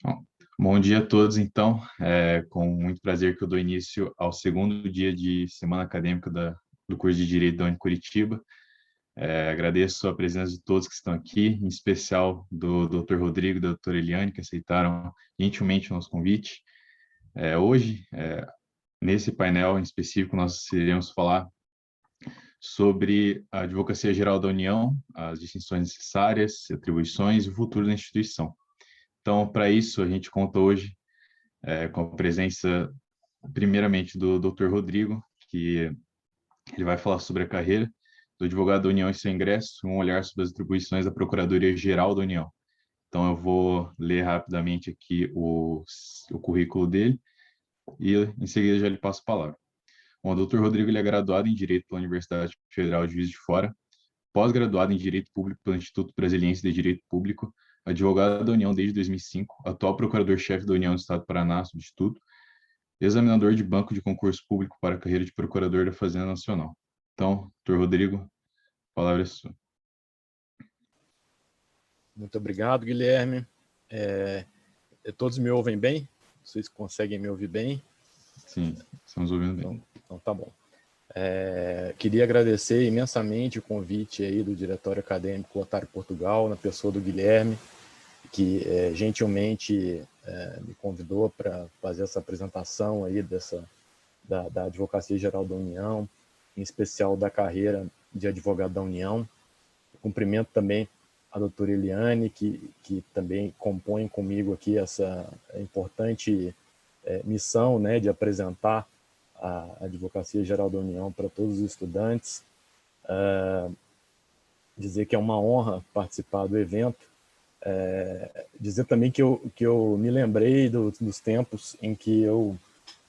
Bom, bom dia a todos, então. É com muito prazer que eu dou início ao segundo dia de semana acadêmica do curso de Direito da Curitiba. Agradeço a presença de todos que estão aqui, em especial do Dr. Rodrigo e da doutora Eliane, que aceitaram gentilmente o nosso convite. Hoje, nesse painel em específico, nós iremos falar sobre a Advocacia Geral da União, as distinções necessárias, atribuições e o futuro da instituição. Então, para isso, a gente conta hoje com a presença, primeiramente, do Dr. Rodrigo, que ele vai falar sobre a carreira do advogado da União e seu ingresso, um olhar sobre as atribuições da Procuradoria-Geral da União. Então, eu vou ler rapidamente aqui o currículo dele e, em seguida, já lhe passo a palavra. Bom, o Dr. Rodrigo ele é graduado em Direito pela Universidade Federal de Juiz de Fora, pós-graduado em Direito Público pelo Instituto Brasiliense de Direito Público, advogado da União desde 2005, atual procurador-chefe da União do Estado do Paraná, substituto, examinador de banco de concurso público para a carreira de procurador da Fazenda Nacional. Então, doutor Rodrigo, a palavra é sua. Muito obrigado, Guilherme. Todos me ouvem bem? Vocês conseguem me ouvir bem? Sim, estamos ouvindo bem. Então tá bom. Queria agradecer imensamente o convite aí do Diretório Acadêmico Otário Portugal, na pessoa do Guilherme, que gentilmente me convidou para fazer essa apresentação aí da Advocacia Geral da União, em especial da carreira de advogado da União. Eu cumprimento também a doutora Eliane, que também compõe comigo aqui essa importante missão, né, de apresentar a Advocacia Geral da União para todos os estudantes. Dizer que é uma honra participar do evento. Dizer também que eu me lembrei dos tempos em que eu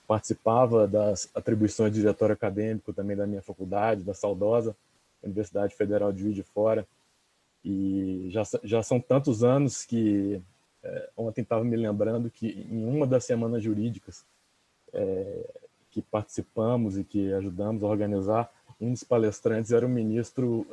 participava das atribuições de diretório acadêmico também da minha faculdade, da saudosa Universidade Federal de Juiz de Fora. E já são tantos anos que ontem estava me lembrando que em uma das semanas jurídicas que participamos e que ajudamos a organizar, um dos palestrantes era o ministro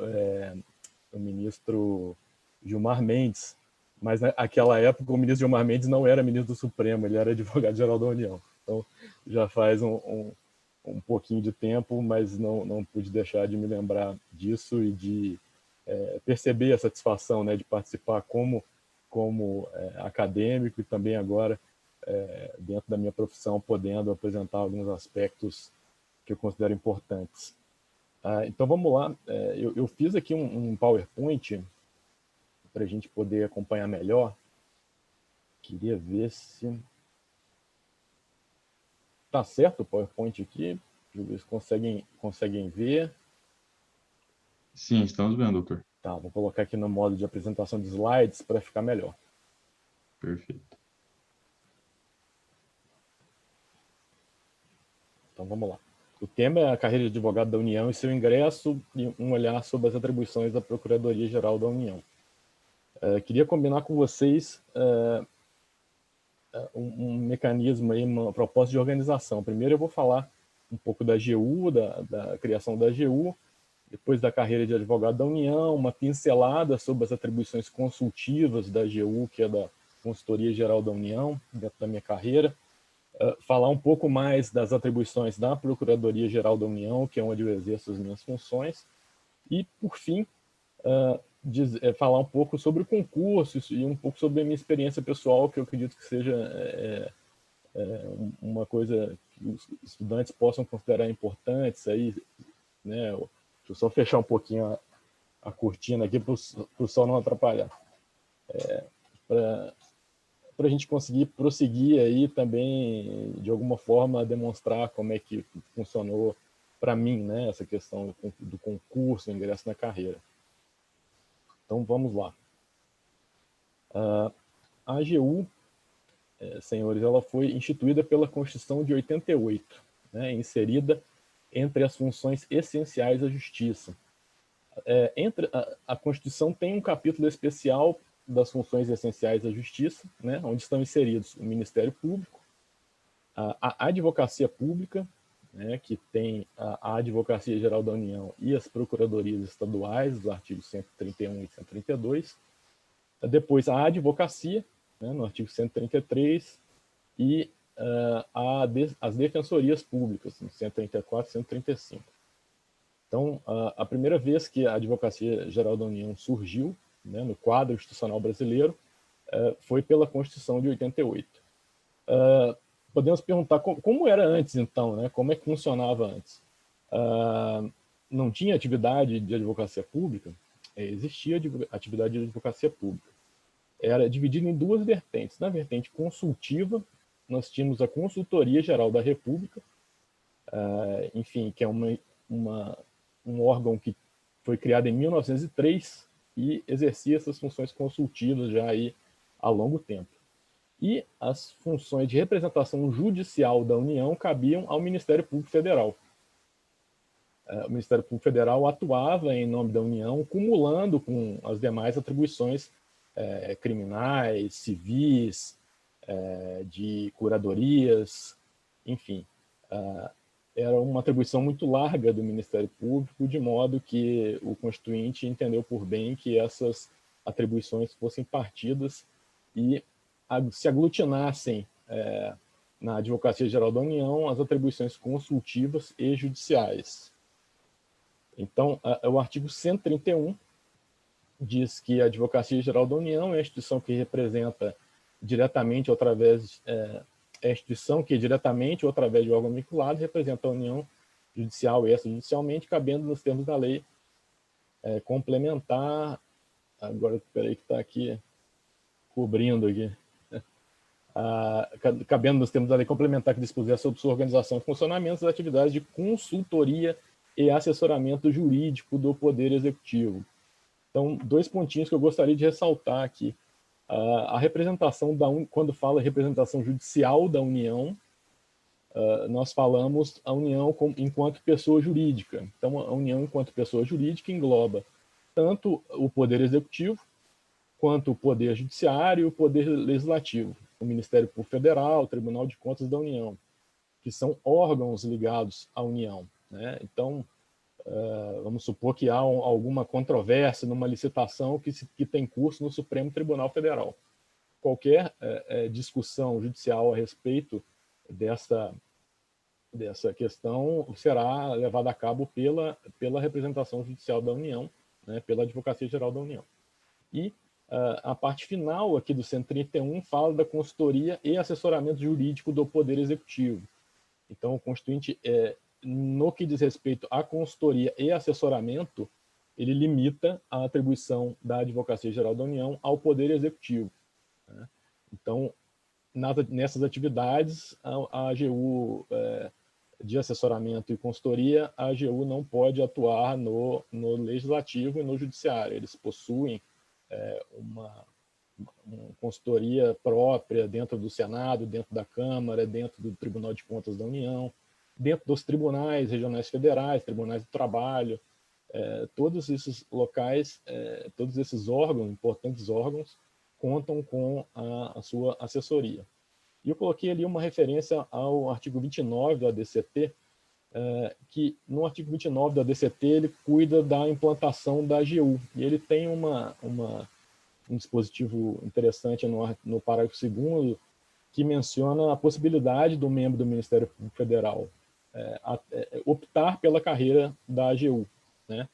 Gilmar Mendes, mas naquela época o ministro Gilmar Mendes não era ministro do Supremo, ele era advogado-geral da União. Então já faz um pouquinho de tempo, mas não pude deixar de me lembrar disso e de perceber a satisfação, né, de participar como acadêmico e também agora dentro da minha profissão podendo apresentar alguns aspectos que eu considero importantes. Então vamos lá, eu fiz aqui um PowerPoint para a gente poder acompanhar melhor. Queria ver se tá certo o PowerPoint aqui. Deixa eu ver se conseguem ver. Sim, estamos vendo, doutor. Tá, vou colocar aqui no modo de apresentação de slides para ficar melhor. Perfeito. Então vamos lá. O tema é a carreira de advogado da União e seu ingresso e um olhar sobre as atribuições da Procuradoria-Geral da União. Queria combinar com vocês um mecanismo, aí, uma proposta de organização. Primeiro eu vou falar um pouco da AGU, da criação da AGU, depois da carreira de advogado da União, uma pincelada sobre as atribuições consultivas da AGU, que é da Consultoria Geral da União, dentro da minha carreira, falar um pouco mais das atribuições da Procuradoria-Geral da União, que é onde eu exerço as minhas funções, e, por fim, falar um pouco sobre o concurso e um pouco sobre a minha experiência pessoal, que eu acredito que seja uma coisa que os estudantes possam considerar importantes. Aí, né, deixa eu só fechar um pouquinho a cortina aqui para o sol não atrapalhar. Para a gente conseguir prosseguir aí também, de alguma forma, demonstrar como é que funcionou para mim, né, essa questão do concurso, ingresso na carreira. Então, vamos lá. A AGU, senhores, ela foi instituída pela Constituição de 88, né, inserida entre as funções essenciais da Justiça. A Constituição tem um capítulo especial das funções essenciais da Justiça, né, onde estão inseridos o Ministério Público, a Advocacia Pública, né, que tem a Advocacia Geral da União e as Procuradorias Estaduais, dos artigos 131 e 132. Depois, a Advocacia, né, no artigo 133, e as defensorias públicas, no 134 e 135. Então, a primeira vez que a Advocacia Geral da União surgiu, né, no quadro institucional brasileiro, foi pela Constituição de 88. Podemos perguntar como era antes, então, né? Como é que funcionava antes? Não tinha atividade de advocacia pública? Existia atividade de advocacia pública. Era dividida em duas vertentes. Na vertente consultiva, nós tínhamos a Consultoria Geral da República, enfim, que é um órgão que foi criado em 1903 e exercia essas funções consultivas já aí há longo tempo. E as funções de representação judicial da União cabiam ao Ministério Público Federal. O Ministério Público Federal atuava em nome da União, cumulando com as demais atribuições criminais, civis, de curadorias, enfim. Era uma atribuição muito larga do Ministério Público, de modo que o Constituinte entendeu por bem que essas atribuições fossem partidas e se aglutinassem na Advocacia Geral da União as atribuições consultivas e judiciais. Então, o artigo 131 diz que a Advocacia Geral da União é a instituição que representa diretamente ou através é a instituição que diretamente ou através de órgão vinculado representa a União judicial e extrajudicialmente, cabendo nos termos da lei complementar. Agora, espera aí que está aqui cobrindo aqui. Cabendo nos termos da lei complementar que dispuser sobre sua organização e funcionamento das atividades de consultoria e assessoramento jurídico do Poder Executivo. Então, dois pontinhos que eu gostaria de ressaltar aqui. A representação quando fala representação judicial da União, nós falamos a União enquanto pessoa jurídica. Então, a União enquanto pessoa jurídica engloba tanto o Poder Executivo, quanto o Poder Judiciário e o Poder Legislativo, o Ministério Público Federal, o Tribunal de Contas da União, que são órgãos ligados à União, né? Então, vamos supor que há alguma controvérsia numa licitação que tem curso no Supremo Tribunal Federal. Qualquer discussão judicial a respeito dessa questão será levada a cabo pela representação judicial da União, né, pela Advocacia Geral da União. E a parte final aqui do 131 fala da consultoria e assessoramento jurídico do Poder Executivo. Então, o Constituinte, no que diz respeito à consultoria e assessoramento, ele limita a atribuição da Advocacia Geral da União ao Poder Executivo, né? Então, nessas atividades, a AGU de assessoramento e consultoria, a AGU não pode atuar no Legislativo e no Judiciário. Eles possuem uma consultoria própria dentro do Senado, dentro da Câmara, dentro do Tribunal de Contas da União, dentro dos tribunais regionais federais, tribunais do trabalho, todos esses locais, todos esses órgãos, importantes órgãos, contam com a sua assessoria. E eu coloquei ali uma referência ao artigo 29 do ADCT, que no artigo 29 do ADCT ele cuida da implantação da AGU, e ele tem um dispositivo interessante no parágrafo 2º, que menciona a possibilidade do membro do Ministério Público Federal optar pela carreira da AGU, né?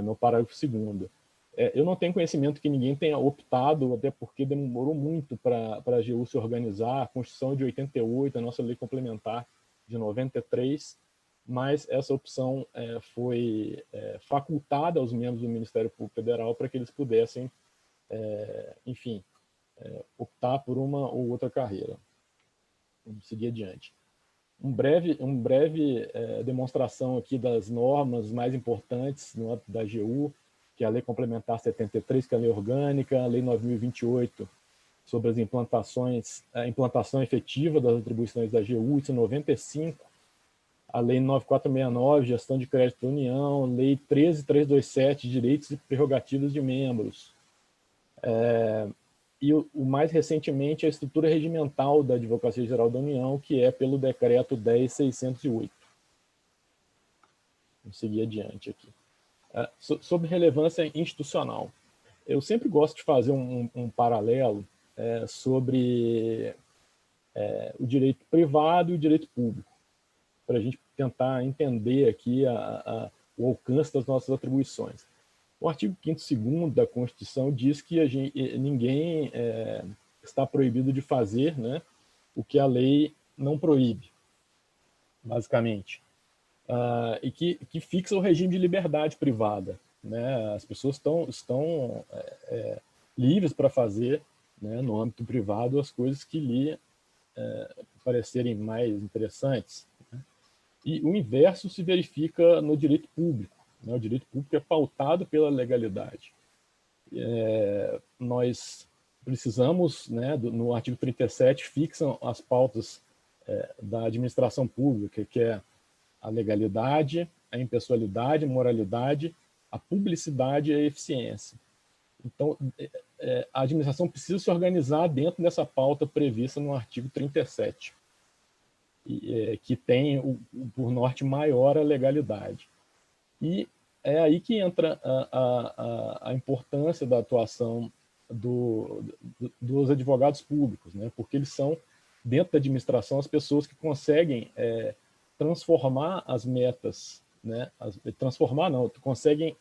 No parágrafo 2º. Eu não tenho conhecimento que ninguém tenha optado, até porque demorou muito para a AGU se organizar, a Constituição de 88, a nossa lei complementar de 93, mas essa opção foi facultada aos membros do Ministério Público Federal para que eles pudessem, enfim, optar por uma ou outra carreira. Vamos seguir adiante. Um breve demonstração aqui das normas mais importantes no âmbito da AGU, que é a Lei Complementar 73, que é a Lei Orgânica, a Lei 9.028, sobre as implantações, a implantação efetiva das atribuições da AGU, isso em 95, a Lei 9469, Gestão de Crédito da União, Lei 13.327, Direitos e Prerrogativas de Membros. E o mais recentemente a estrutura regimental da Advocacia Geral da União, que é pelo Decreto 10.608. Vamos seguir adiante aqui. Sobre relevância institucional. Eu sempre gosto de fazer um paralelo sobre o direito privado e o direito público, para a gente tentar entender aqui o alcance das nossas atribuições. O artigo 5º da Constituição diz que ninguém está proibido de fazer, né, o que a lei não proíbe, basicamente. E que fixa o regime de liberdade privada, né? As pessoas estão livres para fazer, né, no âmbito privado, as coisas que lhe parecerem mais interessantes, né? E o inverso se verifica no direito público, né? O direito público é pautado pela legalidade. Nós precisamos, né, no artigo 37, fixam as pautas da administração pública, que é a legalidade, a impessoalidade, a moralidade, a publicidade e a eficiência. Então, a administração precisa se organizar dentro dessa pauta prevista no artigo 37, que tem por norte maior a legalidade. E é aí que entra a importância da atuação dos advogados públicos, né? Porque eles são, dentro da administração, as pessoas que conseguem transformar as metas, né? Conseguem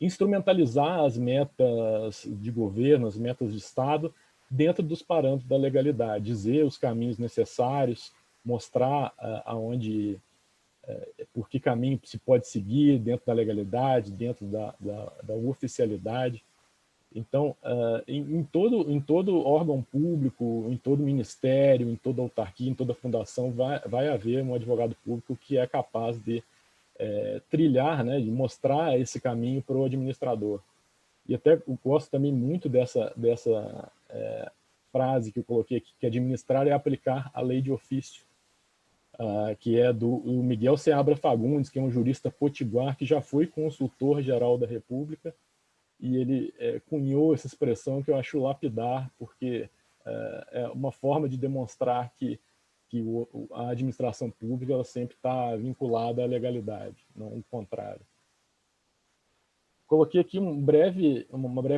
instrumentalizar as metas de governo, as metas de Estado, dentro dos parâmetros da legalidade, dizer os caminhos necessários, mostrar por que caminho se pode seguir dentro da legalidade, dentro da oficialidade. Então, em todo órgão público, em todo ministério, em toda autarquia, em toda fundação, vai haver um advogado público que é capaz de trilhar, né, de mostrar esse caminho para o administrador. E até eu gosto também muito dessa frase que eu coloquei aqui, que administrar é aplicar a lei de ofício, que é do Miguel Seabra Fagundes, que é um jurista potiguar que já foi consultor-geral da República, e ele cunhou essa expressão que eu acho lapidar, porque é uma forma de demonstrar que a administração pública ela sempre está vinculada à legalidade, não o contrário. Coloquei aqui uma breve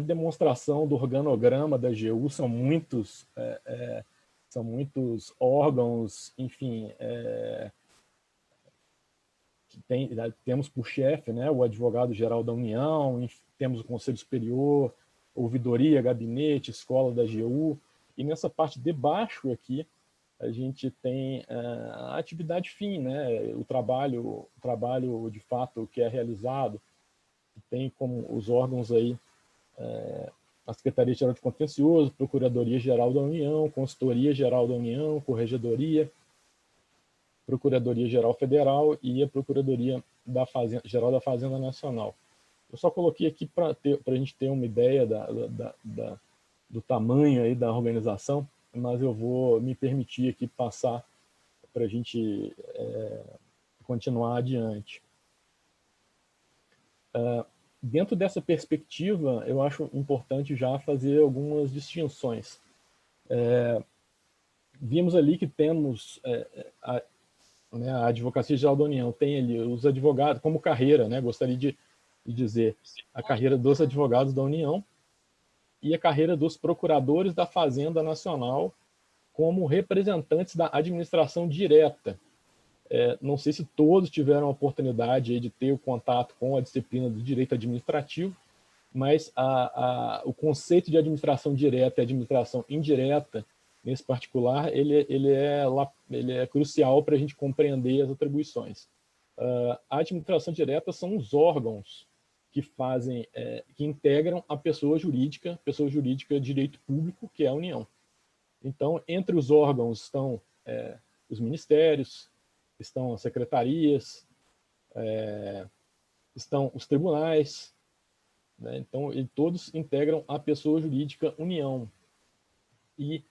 demonstração do organograma da AGU, são muitos órgãos, enfim, temos por chefe, né, o advogado-geral da União, temos o Conselho Superior, ouvidoria, gabinete, escola da AGU, e nessa parte de baixo aqui, a gente tem a atividade fim, né, o trabalho de fato que é realizado, tem como os órgãos aí a Secretaria-Geral de Contencioso, Procuradoria-Geral da União, Consultoria-Geral da União, Corregedoria, Procuradoria-Geral Federal e a Procuradoria-Geral da Fazenda Nacional. Eu só coloquei aqui para a gente ter uma ideia do tamanho aí da organização, mas eu vou me permitir aqui passar para a gente continuar adiante. Dentro dessa perspectiva, eu acho importante já fazer algumas distinções. Vimos ali que temos a Advocacia Geral da União, tem ali os advogados como carreira, né? Gostaria de dizer a carreira dos advogados da União e a carreira dos procuradores da Fazenda Nacional como representantes da administração direta. Não sei se todos tiveram a oportunidade aí de ter o contato com a disciplina do direito administrativo, mas o conceito de administração direta e administração indireta, nesse particular, ele é crucial para a gente compreender as atribuições. A administração direta são os órgãos que integram a pessoa jurídica de direito público, que é a União. Então, entre os órgãos estão os ministérios, estão as secretarias, estão os tribunais, né? Então, todos integram a pessoa jurídica União. E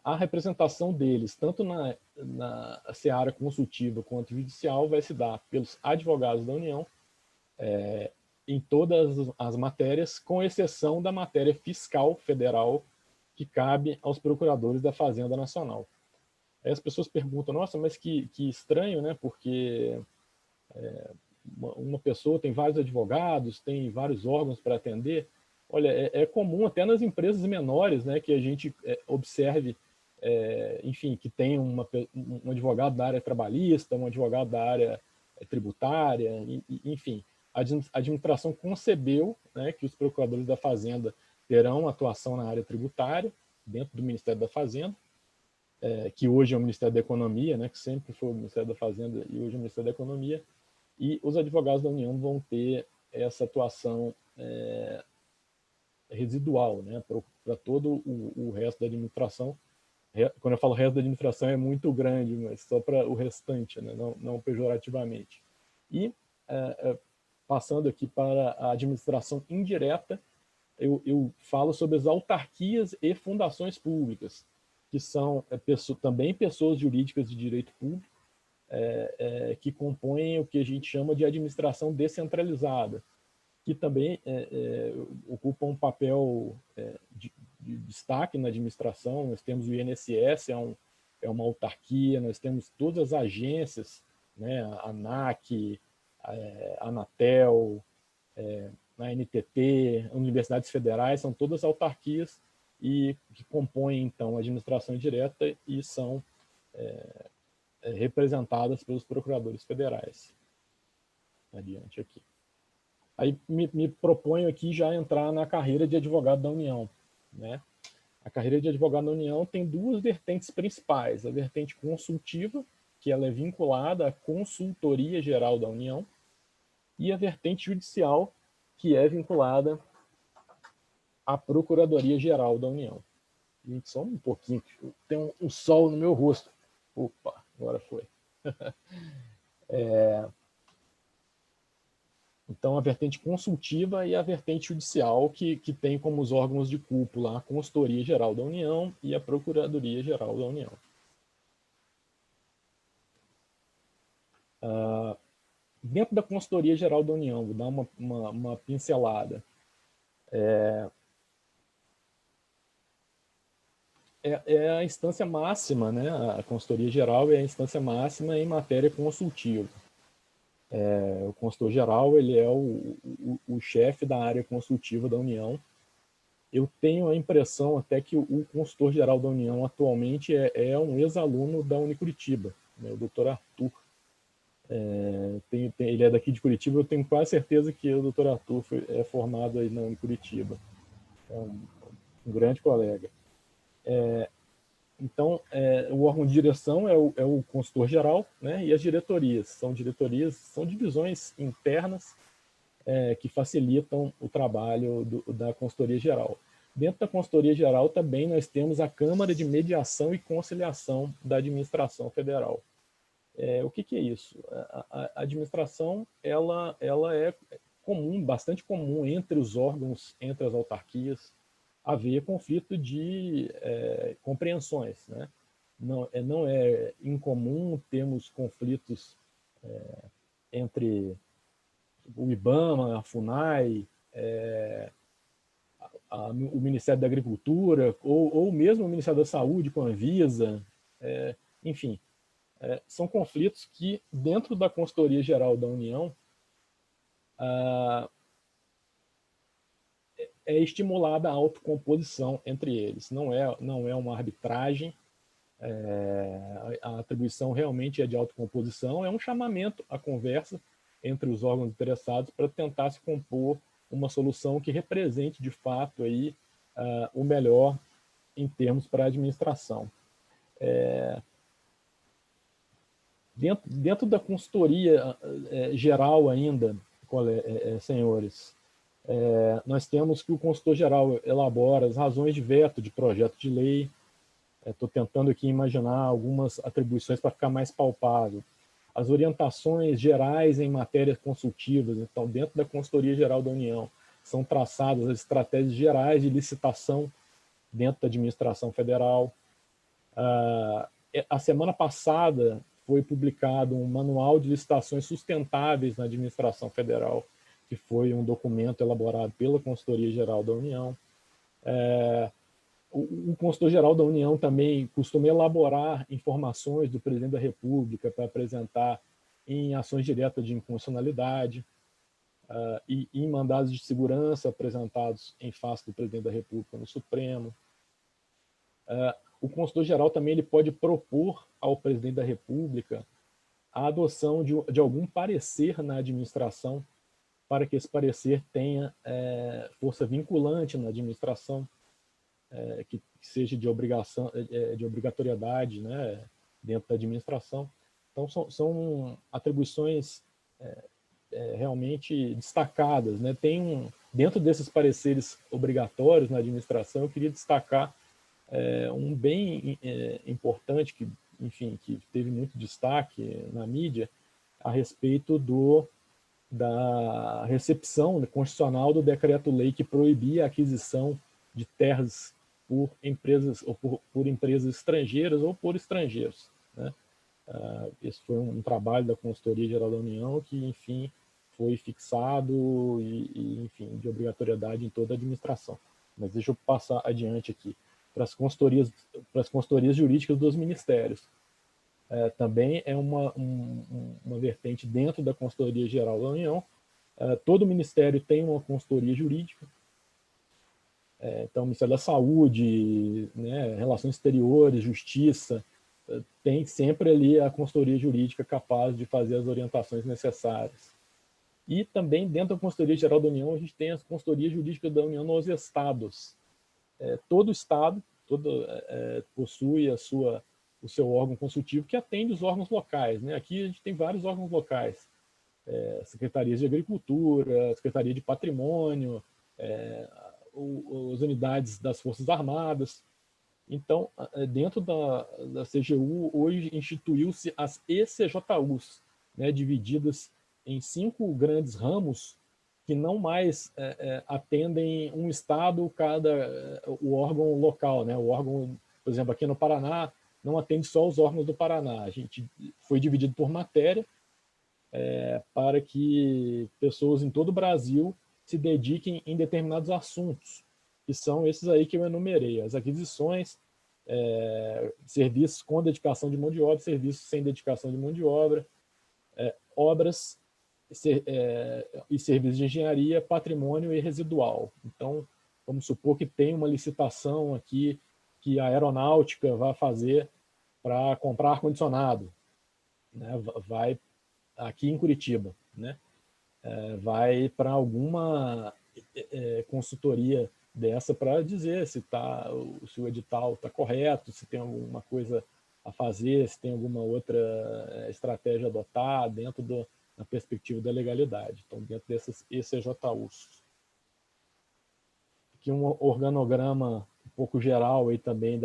a representação deles, tanto na seara consultiva quanto judicial, vai se dar pelos advogados da União, em todas as matérias, com exceção da matéria fiscal federal, que cabe aos procuradores da Fazenda Nacional. Aí as pessoas perguntam, nossa, mas que estranho, né? Porque uma pessoa tem vários advogados, tem vários órgãos para atender. Olha, é comum até nas empresas menores, né, que a gente observe, enfim, que tem um advogado da área trabalhista, um advogado da área tributária, enfim. A administração concebeu, né, que os procuradores da Fazenda terão atuação na área tributária, dentro do Ministério da Fazenda, que hoje é o Ministério da Economia, né, que sempre foi o Ministério da Fazenda e hoje é o Ministério da Economia, e os advogados da União vão ter essa atuação residual, né, para todo o resto da administração. Quando eu falo resto da administração é muito grande, mas só para o restante, né, não pejorativamente. E passando aqui para a administração indireta, eu falo sobre as autarquias e fundações públicas, que são também pessoas jurídicas de direito público, que compõem o que a gente chama de administração descentralizada, que também ocupa um papel de destaque na administração. Nós temos o INSS, é uma autarquia, nós temos todas as agências, né, a ANAC, a Anatel, a NTT, universidades federais, são todas autarquias e que compõem, então, a administração direta e são representadas pelos procuradores federais. Adiante aqui. Aí me proponho aqui já entrar na carreira de advogado da União, né? A carreira de advogado da União tem duas vertentes principais: a vertente consultiva, que ela é vinculada à Consultoria Geral da União, e a vertente judicial, que é vinculada à Procuradoria Geral da União. Gente, só um pouquinho, tem um sol no meu rosto. Opa, agora foi. Então, a vertente consultiva e a vertente judicial, que tem como os órgãos de cúpula a Consultoria Geral da União e a Procuradoria Geral da União. Dentro da Consultoria Geral da União, vou dar uma pincelada. É a instância máxima, né? A Consultoria Geral é a instância máxima em matéria consultiva. O consultor geral, ele é o chefe da área consultiva da União. Eu tenho a impressão até que o consultor geral da União atualmente é um ex-aluno da Unicuritiba, né, o Dr. Arthur. Ele é daqui de Curitiba, eu tenho quase certeza que o Dr. Arthur é formado aí na Unicuritiba. É um grande colega. Então, o órgão de direção é o consultor geral, né, e as diretorias. São divisões internas que facilitam o trabalho da consultoria geral. Dentro da consultoria geral também nós temos a Câmara de Mediação e Conciliação da Administração Federal. O que é isso? A administração ela é comum, bastante comum entre os órgãos, entre as autarquias, haver conflito de compreensões, né? Não é incomum termos conflitos entre o IBAMA, a FUNAI, o Ministério da Agricultura, ou mesmo o Ministério da Saúde com a Anvisa, enfim, são conflitos que, dentro da Consultoria Geral da União, é estimulada a autocomposição entre eles. Não é uma arbitragem, a atribuição realmente é de autocomposição, é um chamamento à conversa entre os órgãos interessados para tentar se compor uma solução que represente, de fato, aí, o melhor em termos para a administração. Dentro da consultoria geral ainda, senhores, nós temos que o consultor geral elabora as razões de veto de projeto de lei. Estou tentando aqui imaginar algumas atribuições para ficar mais palpável. As orientações gerais em matérias consultivas, então, dentro da Consultoria Geral da União, são traçadas as estratégias gerais de licitação dentro da administração federal. A semana passada foi publicado um manual de licitações sustentáveis na administração federal, que foi um documento elaborado pela Consultoria Geral da União. O Consultor Geral da União também costuma elaborar informações do Presidente da República para apresentar em ações diretas de inconstitucionalidade. e em mandados de segurança apresentados em face do presidente da República no Supremo. O consultor-geral também ele pode propor ao presidente da República a adoção de algum parecer na administração, para que esse parecer tenha força vinculante na administração, que seja de obrigatoriedade, né, dentro da administração. Então, são atribuições realmente destacadas, né? Dentro desses pareceres obrigatórios na administração, eu queria destacar um bem importante, que, enfim, que teve muito destaque na mídia, a respeito da recepção constitucional do decreto-lei que proibia a aquisição de terras por empresas estrangeiras ou por estrangeiros, né? Esse foi um trabalho da Consultoria Geral da União que, enfim, foi fixado enfim, de obrigatoriedade em toda a administração. Mas deixa eu passar adiante aqui para as consultorias jurídicas dos ministérios. Também é uma vertente dentro da Consultoria Geral da União. Todo ministério tem uma consultoria jurídica. Então, o Ministério da Saúde, né, Relações Exteriores, Justiça, tem sempre ali a consultoria jurídica capaz de fazer as orientações necessárias. E também, dentro da Consultoria Geral da União, a gente tem as consultorias jurídicas da União nos estados. Todo estado possui o seu órgão consultivo que atende os órgãos locais, né? Aqui a gente tem vários órgãos locais. Secretarias de Agricultura, Secretaria de Patrimônio, as unidades das Forças Armadas. Então, dentro da CGU, hoje instituiu-se as ECJUs, né, divididas em 5 grandes ramos que não mais atendem um estado, o órgão local, né? O órgão, por exemplo, aqui no Paraná, não atende só os órgãos do Paraná. A gente foi dividido por matéria para que pessoas em todo o Brasil se dediquem em determinados assuntos, que são esses aí que eu enumerei: as aquisições, serviços com dedicação de mão de obra, serviços sem dedicação de mão de obra, obras e serviços de engenharia, patrimônio e residual. Então, vamos supor que tem uma licitação aqui que a aeronáutica vai fazer para comprar ar-condicionado, né? Vai aqui em Curitiba, né? Vai para alguma consultoria dessa para dizer se o edital está correto, se tem alguma coisa a fazer, se tem alguma outra estratégia a adotar dentro da perspectiva da legalidade. Então, dentro dessas ECJUs. Aqui um organograma um pouco geral aí também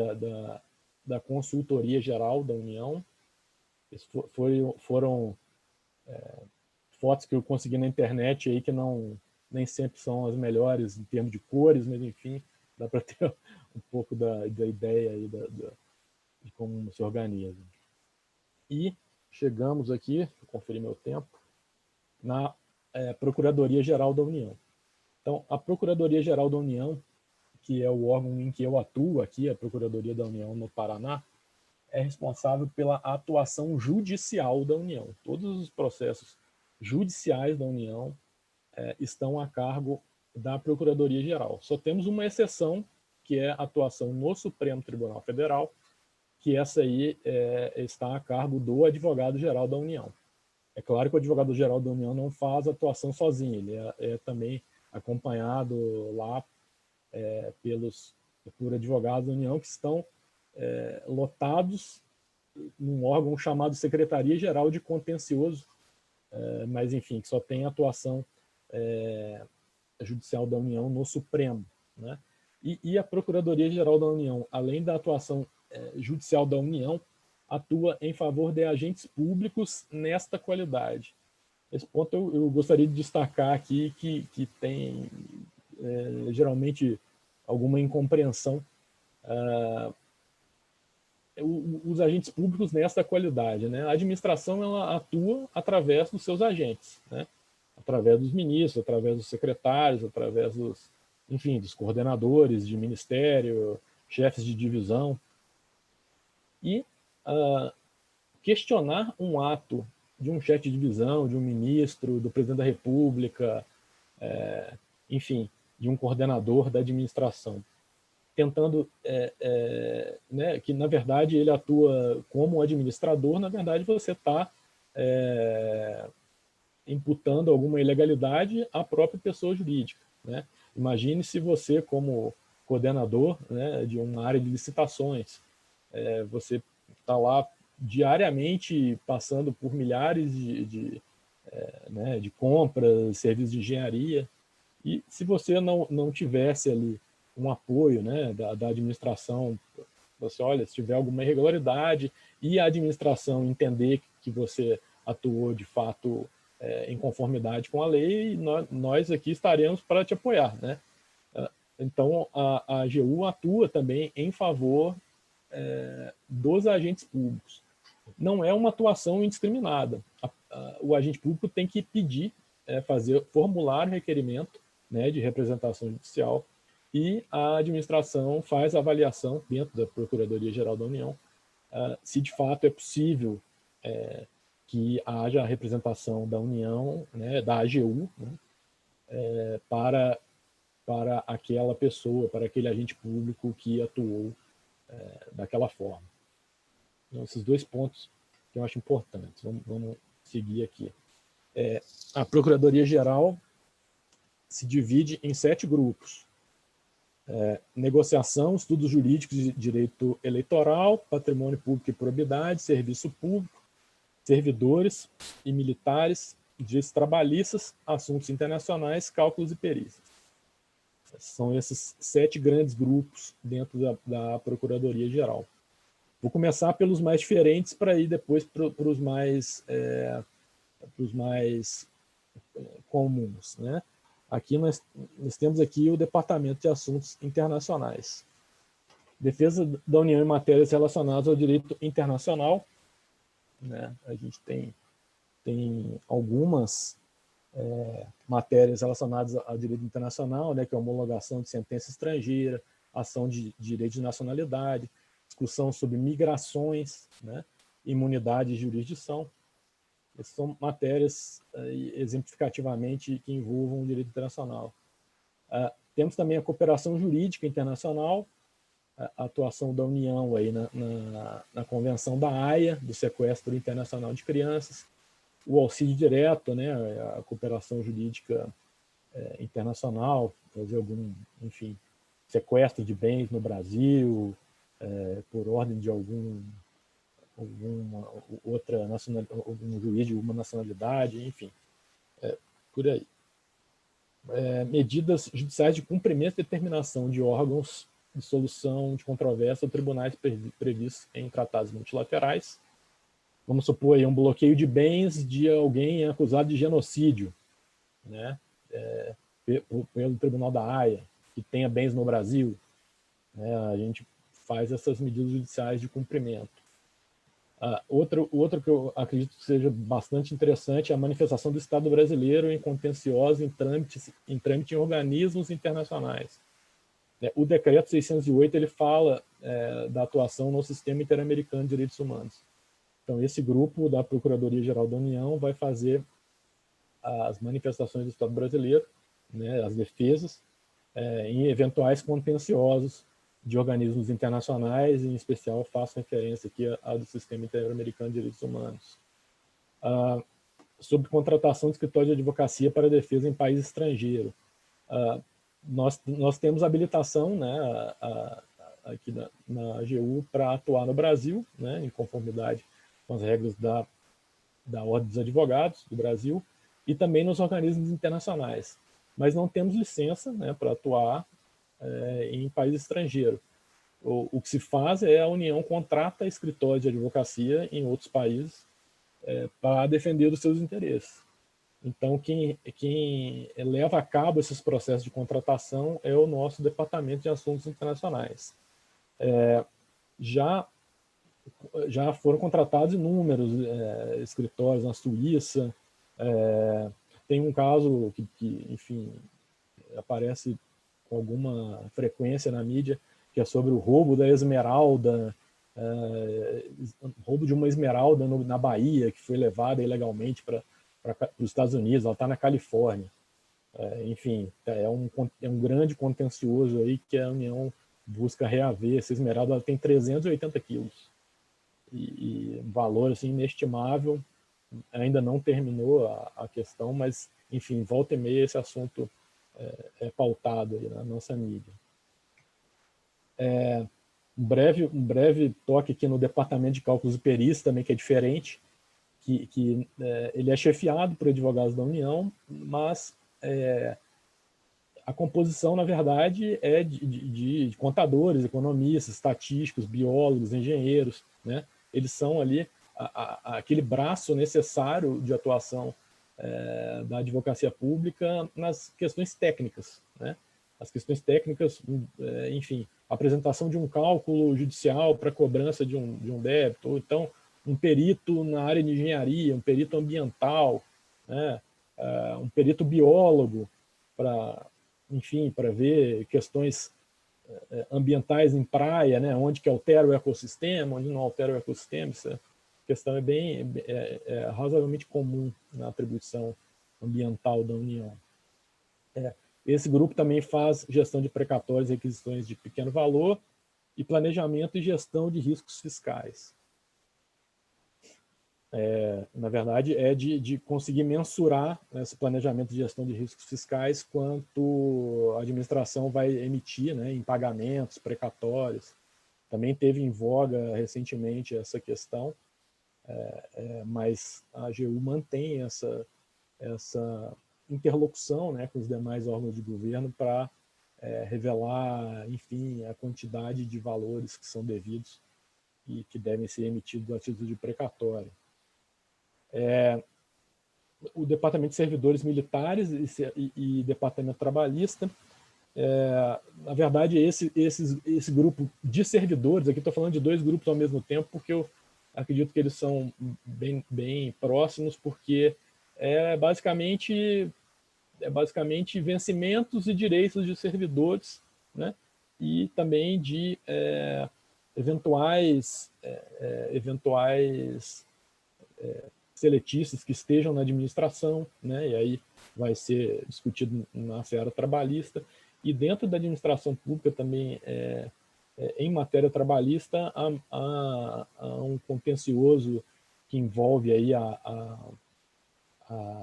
da Consultoria Geral da União. Foram fotos que eu consegui na internet aí que nem sempre são as melhores em termos de cores, mas enfim, dá para ter um pouco da ideia aí de como se organiza. E chegamos aqui, deixa eu conferir meu tempo, na Procuradoria-Geral da União. Então, a Procuradoria-Geral da União, que é o órgão em que eu atuo aqui, a Procuradoria da União no Paraná, é responsável pela atuação judicial da União. Todos os processos judiciais da União estão a cargo da Procuradoria-Geral. Só temos uma exceção, que é a atuação no Supremo Tribunal Federal, que essa aí está a cargo do Advogado-Geral da União. É claro que o Advogado-Geral da União não faz atuação sozinho, ele é também acompanhado lá por advogados da União que estão lotados num órgão chamado Secretaria-Geral de Contencioso, mas enfim, que só tem atuação judicial da União no Supremo, né? E a Procuradoria-Geral da União, além da atuação judicial da União, atua em favor de agentes públicos nesta qualidade. Esse ponto eu gostaria de destacar aqui, que tem geralmente alguma incompreensão. Os agentes públicos nessa qualidade, né? A administração ela atua através dos seus agentes, né? Através dos ministros, através dos secretários, através dos coordenadores de ministério, chefes de divisão. E questionar um ato de um chefe de divisão, de um ministro, do presidente da República, enfim, de um coordenador da administração, tentando, né, que na verdade ele atua como administrador, na verdade você está imputando alguma ilegalidade à própria pessoa jurídica, né? Imagine se você, como coordenador, né, de uma área de licitações, você está lá diariamente passando por milhares né, de compras, serviços de engenharia, e se você não tivesse ali um apoio, né, da administração, você olha, se tiver alguma irregularidade e a administração entender que você atuou de fato em conformidade com a lei, nós aqui estaremos para te apoiar, né? Então, a AGU atua também em favor dos agentes públicos. Não é uma atuação indiscriminada. O agente público tem que pedir, formular requerimento, né, de representação judicial, e a administração faz a avaliação dentro da Procuradoria-Geral da União se de fato é possível que haja a representação da União, né, da AGU, né, para aquela pessoa, para aquele agente público que atuou daquela forma. Então, esses dois pontos que eu acho importantes. Vamos seguir aqui. A Procuradoria-Geral se divide em 7 grupos. Negociação, estudos jurídicos de direito eleitoral, patrimônio público e probidade, serviço público, servidores e militares, direitos trabalhistas, assuntos internacionais, cálculos e perícias. São esses 7 grandes grupos dentro da Procuradoria-Geral. Vou começar pelos mais diferentes para ir depois para os mais comuns, né? Aqui nós temos aqui o Departamento de Assuntos Internacionais. Defesa da União em matérias relacionadas ao direito internacional, né? A gente tem algumas matérias relacionadas ao direito internacional, né, que é a homologação de sentença estrangeira, ação de direito de nacionalidade, discussão sobre migrações, né, imunidade e jurisdição. Essas são matérias, exemplificativamente, que envolvam o direito internacional. Temos também a cooperação jurídica internacional, a atuação da União aí na Convenção da Haia, do sequestro internacional de crianças, o auxílio direto, né, a cooperação jurídica internacional, fazer enfim, sequestro de bens no Brasil, por ordem de alguma outra nacionalidade, algum juiz de uma nacionalidade, enfim, por aí. Medidas judiciais de cumprimento e determinação de órgãos de solução de controvérsia ou tribunais previstos em tratados multilaterais. Vamos supor aí um bloqueio de bens de alguém acusado de genocídio, né, pelo Tribunal da Haia, que tenha bens no Brasil, né, a gente faz essas medidas judiciais de cumprimento. Outro que eu acredito que seja bastante interessante é a manifestação do Estado brasileiro em contencioso em trâmite em organismos internacionais. O decreto 608 ele fala da atuação no Sistema Interamericano de Direitos Humanos. Então, esse grupo da Procuradoria-Geral da União vai fazer as manifestações do Estado brasileiro, né, as defesas, em eventuais contenciosos de organismos internacionais, em especial faço referência aqui ao do Sistema Interamericano de Direitos Humanos. Sobre contratação de escritório de advocacia para defesa em país estrangeiro. Nós temos habilitação, né, aqui na AGU para atuar no Brasil, né, em conformidade com as regras da Ordem dos Advogados do Brasil, e também nos organismos internacionais. Mas não temos licença, né, para atuar em país estrangeiro. O que se faz é a União contrata escritórios de advocacia em outros países para defender os seus interesses. Então, quem leva a cabo esses processos de contratação é o nosso Departamento de Assuntos Internacionais. Já foram contratados inúmeros escritórios na Suíça. Tem um caso que, enfim, aparece com alguma frequência na mídia, que é sobre o roubo da esmeralda, roubo de uma esmeralda na Bahia, que foi levada ilegalmente para os Estados Unidos. Ela está na Califórnia. Enfim, é um grande contencioso aí que a União busca reaver. Essa esmeralda ela tem 380 quilos e um valor assim, inestimável. Ainda não terminou a questão, mas, enfim, volta e meia esse assunto é pautado aí na nossa mídia. Um breve toque aqui no Departamento de Cálculos e Perícia também, que é diferente, que ele é chefiado por advogados da União, mas a composição, na verdade, é de contadores, economistas, estatísticos, biólogos, engenheiros, né? Eles são ali aquele braço necessário de atuação da advocacia pública nas questões técnicas, né? As questões técnicas, enfim, apresentação de um cálculo judicial para cobrança de um débito, ou então um perito na área de engenharia, um perito ambiental, né? Um perito biólogo para, enfim, para ver questões ambientais em praia, né? Onde que altera o ecossistema, onde não altera o ecossistema. Essa questão é razoavelmente comum na atribuição ambiental da União. Esse grupo também faz gestão de precatórios e requisições de pequeno valor e planejamento e gestão de riscos fiscais. Na verdade, é de conseguir mensurar esse planejamento de gestão de riscos fiscais quanto a administração vai emitir, né, em pagamentos, precatórios. Também teve em voga recentemente essa questão, mas a AGU mantém essa interlocução, né, com os demais órgãos de governo para revelar, enfim, a quantidade de valores que são devidos e que devem ser emitidos a título de precatório. O Departamento de Servidores Militares e Departamento Trabalhista, na verdade, esse grupo de servidores, aqui estou falando de dois grupos ao mesmo tempo, porque eu acredito que eles são bem próximos, porque basicamente vencimentos e direitos de servidores, né? E também de eventuais seletistas que estejam na administração, né? E aí vai ser discutido na seara trabalhista. E dentro da administração pública também, em matéria trabalhista, há um contencioso que envolve aí a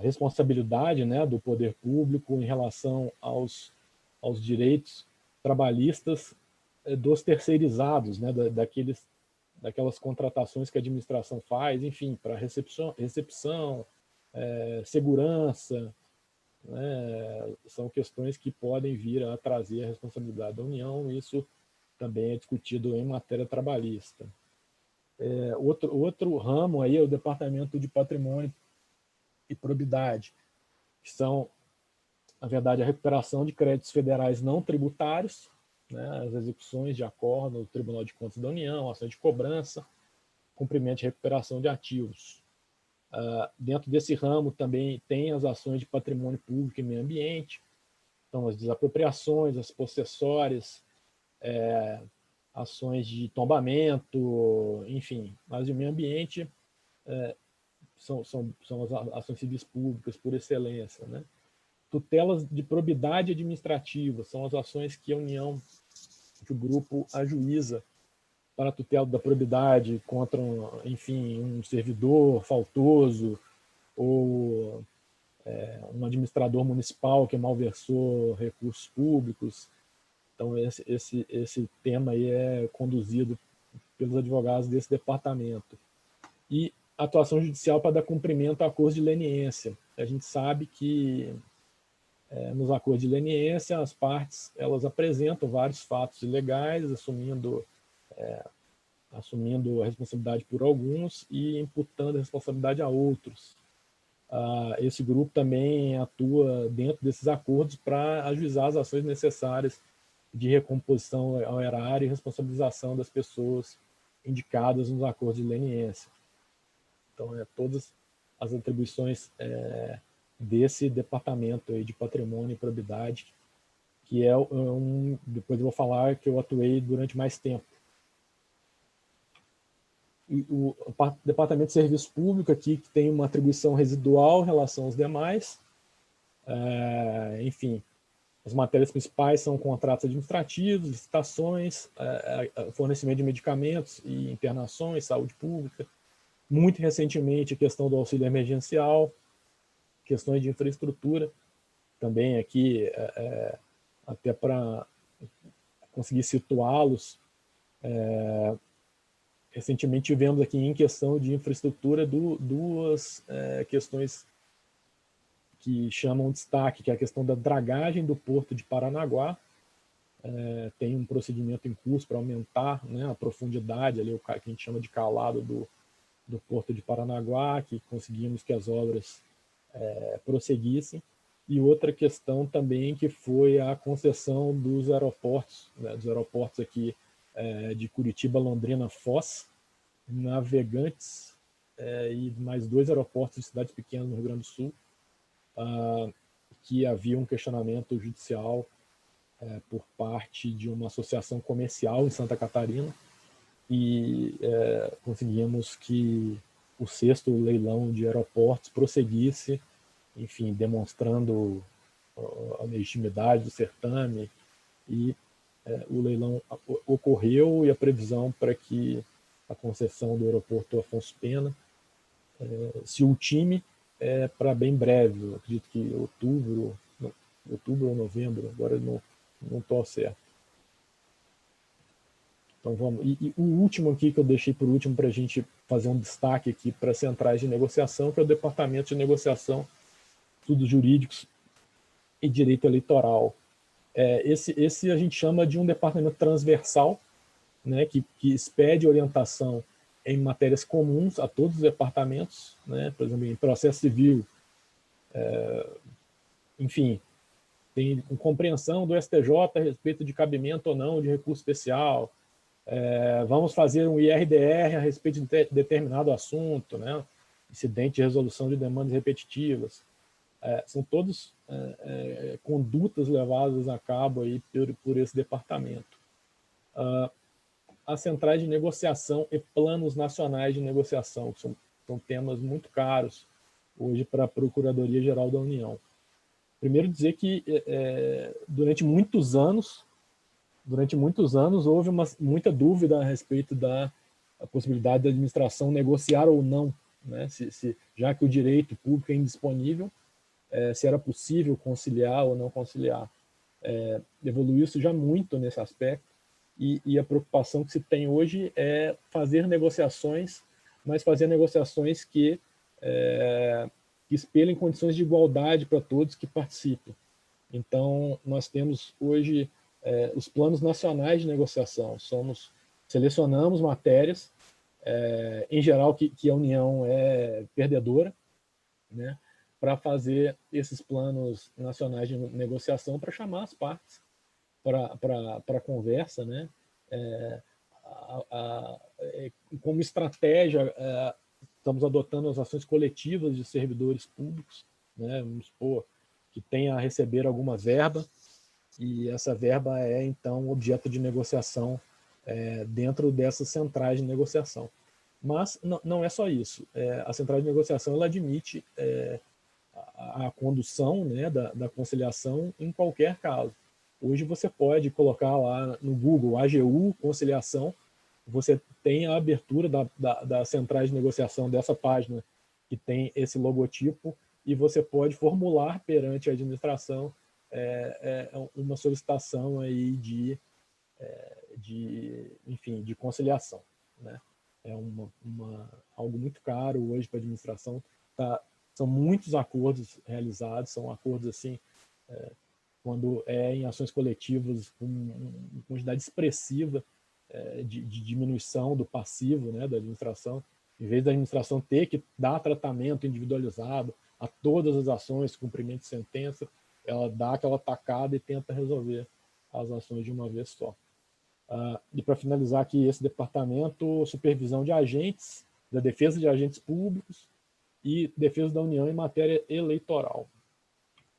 responsabilidade, né, do poder público em relação aos direitos trabalhistas dos terceirizados, né, daquelas contratações que a administração faz, enfim, para recepção, segurança, né, são questões que podem vir a trazer a responsabilidade da União, e isso também é discutido em matéria trabalhista. Outro ramo aí é o Departamento de Patrimônio e Probidade, que são, na verdade, a recuperação de créditos federais não tributários, né, as execuções de acordo no Tribunal de Contas da União, ações de cobrança, cumprimento de recuperação de ativos. Dentro desse ramo também tem as ações de patrimônio público e meio ambiente, então as desapropriações, as possessórias, ações de tombamento, enfim, mas de meio ambiente são as ações civis públicas por excelência, né? Tutelas de probidade administrativa são as ações que a União, que o grupo ajuiza para a tutela da probidade contra, enfim, um servidor faltoso ou um administrador municipal que malversou recursos públicos. Então, esse tema aí é conduzido pelos advogados desse departamento. E atuação judicial para dar cumprimento a acordos de leniência. A gente sabe que nos acordos de leniência as partes elas apresentam vários fatos ilegais, assumindo a responsabilidade por alguns e imputando a responsabilidade a outros. Esse grupo também atua dentro desses acordos para ajuizar as ações necessárias de recomposição ao erário e responsabilização das pessoas indicadas nos acordos de leniência. Então, todas as atribuições desse departamento aí de patrimônio e probidade, que depois eu vou falar que eu atuei durante mais tempo. E o Departamento de Serviço Público aqui, que tem uma atribuição residual em relação aos demais, Enfim, as matérias principais são contratos administrativos, licitações, fornecimento de medicamentos e internações, saúde pública. Muito recentemente, a questão do auxílio emergencial, questões de infraestrutura, também aqui, até para conseguir situá-los, recentemente tivemos aqui em questão de infraestrutura duas questões que chamam destaque, que é a questão da dragagem do Porto de Paranaguá. Tem um procedimento em curso para aumentar, né, a profundidade, ali, o que a gente chama de calado do Porto de Paranaguá, que conseguimos que as obras prosseguissem. E outra questão também que foi a concessão dos aeroportos, né, dos aeroportos aqui de Curitiba, Londrina, Foz, Navegantes, e mais 2 aeroportos de cidades pequenas no Rio Grande do Sul, que havia um questionamento judicial por parte de uma associação comercial em Santa Catarina, e conseguimos que o 6º leilão de aeroportos prosseguisse, enfim, demonstrando a legitimidade do certame, e o leilão ocorreu, e a previsão para que a concessão do aeroporto Afonso Pena se ultime para bem breve. Eu acredito que outubro ou novembro, agora não estou certo. Então vamos. E o último aqui que eu deixei por último para a gente fazer um destaque aqui para as centrais de negociação, que é o Departamento de Negociação, Estudos Jurídicos e Direito Eleitoral. Esse a gente chama de um departamento transversal, né, que expede orientação em matérias comuns a todos os departamentos, né, por exemplo, em processo civil, enfim, tem compreensão do STJ a respeito de cabimento ou não de recurso especial, vamos fazer um IRDR a respeito de determinado assunto, né, incidente de resolução de demandas repetitivas. São todos condutas levadas a cabo aí por esse departamento. As centrais de negociação e planos nacionais de negociação, que são temas muito caros hoje para a Procuradoria-Geral da União. Primeiro dizer que durante muitos anos houve muita dúvida a respeito da possibilidade da administração negociar ou não, né? Já que o direito público é indisponível, se era possível conciliar ou não conciliar. Evoluiu-se já muito nesse aspecto, e a preocupação que se tem hoje é fazer negociações, mas fazer negociações que espelhem condições de igualdade para todos que participem. Então, nós temos hoje os planos nacionais de negociação. Selecionamos matérias, em geral, que a União é perdedora, né, para fazer esses planos nacionais de negociação, para chamar as partes para conversa, né? Como estratégia, estamos adotando as ações coletivas de servidores públicos, né? Vamos supor que tenha a receber alguma verba, e essa verba é, então, objeto de negociação dentro dessas centrais de negociação. Mas não é só isso. A central de negociação ela admite a condução, né, da conciliação em qualquer caso. Hoje você pode colocar lá no Google AGU conciliação, você tem a abertura da centrais de negociação dessa página, que tem esse logotipo, e você pode formular perante a administração uma solicitação aí enfim, de conciliação, né? É algo muito caro hoje para a administração. São muitos acordos realizados, são acordos assim, quando em ações coletivas com uma quantidade expressiva de diminuição do passivo, né, da administração. Em vez da administração ter que dar tratamento individualizado a todas as ações, cumprimento de sentença, ela dá aquela tacada e tenta resolver as ações de uma vez só. E para finalizar aqui, esse departamento, supervisão de agentes, da defesa de agentes públicos e defesa da União em matéria eleitoral.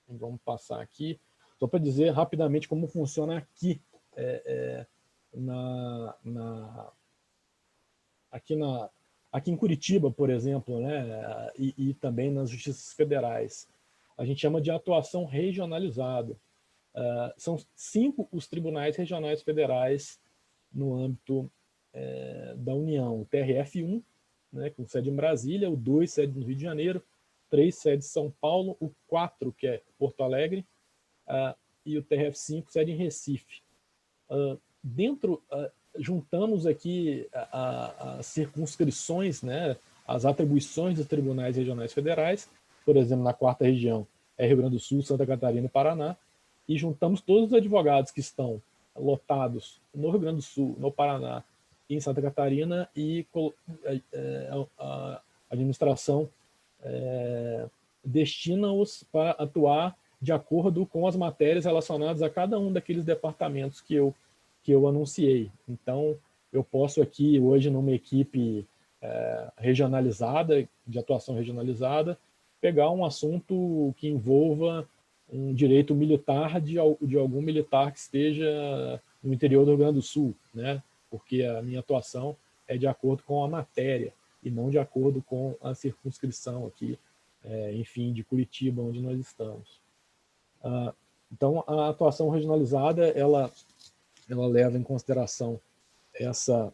Então, vamos passar aqui, só para dizer rapidamente como funciona aqui, aqui em Curitiba, por exemplo, né, e também nas justiças federais. a gente chama de atuação regionalizada. São 5 os tribunais regionais federais no âmbito da União. O TRF1, né, com sede em Brasília, o 2, sede no Rio de Janeiro, 3, sede em São Paulo, o 4, que é Porto Alegre, e o TRF5, sede em Recife. Juntamos aqui as circunscrições, né, as atribuições dos tribunais regionais federais, por exemplo, na 4ª região é Rio Grande do Sul, Santa Catarina e Paraná, e juntamos todos os advogados que estão lotados no Rio Grande do Sul, no Paraná e em Santa Catarina, e a administração destina-os para atuar de acordo com as matérias relacionadas a cada um daqueles departamentos que eu anunciei. Então, eu posso aqui, hoje, numa equipe regionalizada, de atuação regionalizada, pegar um assunto que envolva um direito militar de algum militar que esteja no interior do Rio Grande do Sul, né? Porque a minha atuação é de acordo com a matéria e não de acordo com a circunscrição aqui, enfim, de Curitiba, onde nós estamos. Então, a atuação regionalizada, ela leva em consideração essa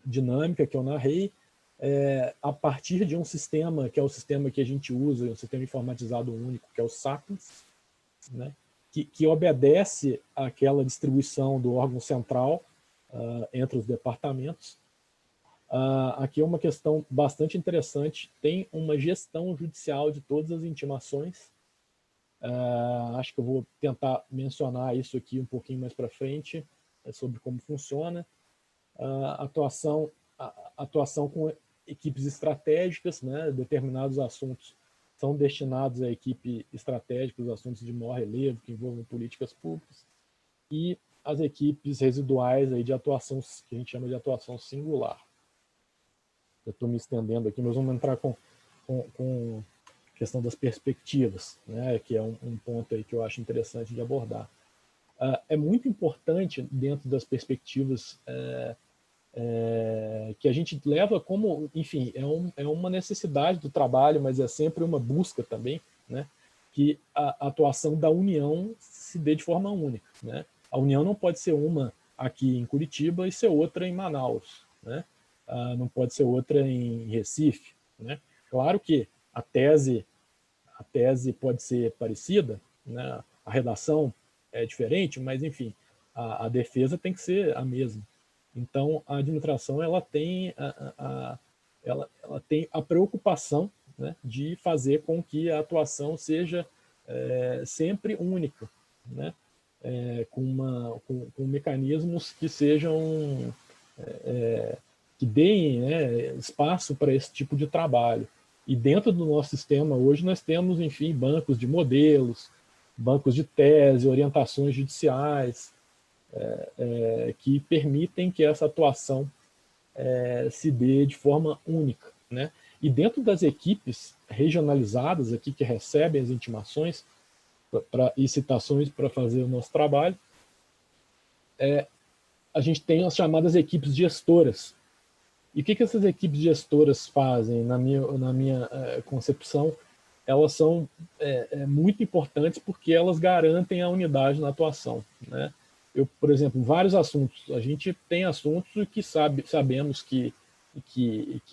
dinâmica que eu narrei, a partir de um sistema, que é o sistema que a gente usa, um sistema informatizado único, que é o SAPIENS, né, que obedece àquela distribuição do órgão central entre os departamentos. Aqui é uma questão bastante interessante, tem uma gestão judicial de todas as intimações. Acho que eu vou tentar mencionar isso aqui um pouquinho mais para frente, sobre como funciona. Atuação com equipes estratégicas, né? Determinados assuntos são destinados à equipe estratégica, os assuntos de maior relevo, que envolvem políticas públicas, e as equipes residuais aí de atuação, que a gente chama de atuação singular. Eu estou me estendendo aqui, mas vamos entrar com a questão das perspectivas, né? Que é um ponto aí que eu acho interessante de abordar. É muito importante, dentro das perspectivas que a gente leva como, enfim, é uma necessidade do trabalho, mas é sempre uma busca também, né, que a atuação da União se dê de forma única, né? A União não pode ser uma aqui em Curitiba e ser outra em Manaus, né? Não pode ser outra em Recife, né? Claro que a tese pode ser parecida, né? A redação é diferente, mas, enfim, a defesa tem que ser a mesma. Então, a administração ela tem a preocupação, né, de fazer com que a atuação seja sempre única, né, com mecanismos que sejam que deem, né, espaço para esse tipo de trabalho. E dentro do nosso sistema hoje nós temos, enfim, bancos de modelos, bancos de tese, orientações judiciais, que permitem que essa atuação se dê de forma única, né? E dentro das equipes regionalizadas aqui que recebem as intimações e citações para fazer o nosso trabalho, a gente tem as chamadas equipes gestoras. E o que essas equipes gestoras fazem, na minha concepção? Elas são muito importantes porque elas garantem a unidade na atuação, né? Por exemplo, vários assuntos, a gente tem assuntos que sabemos que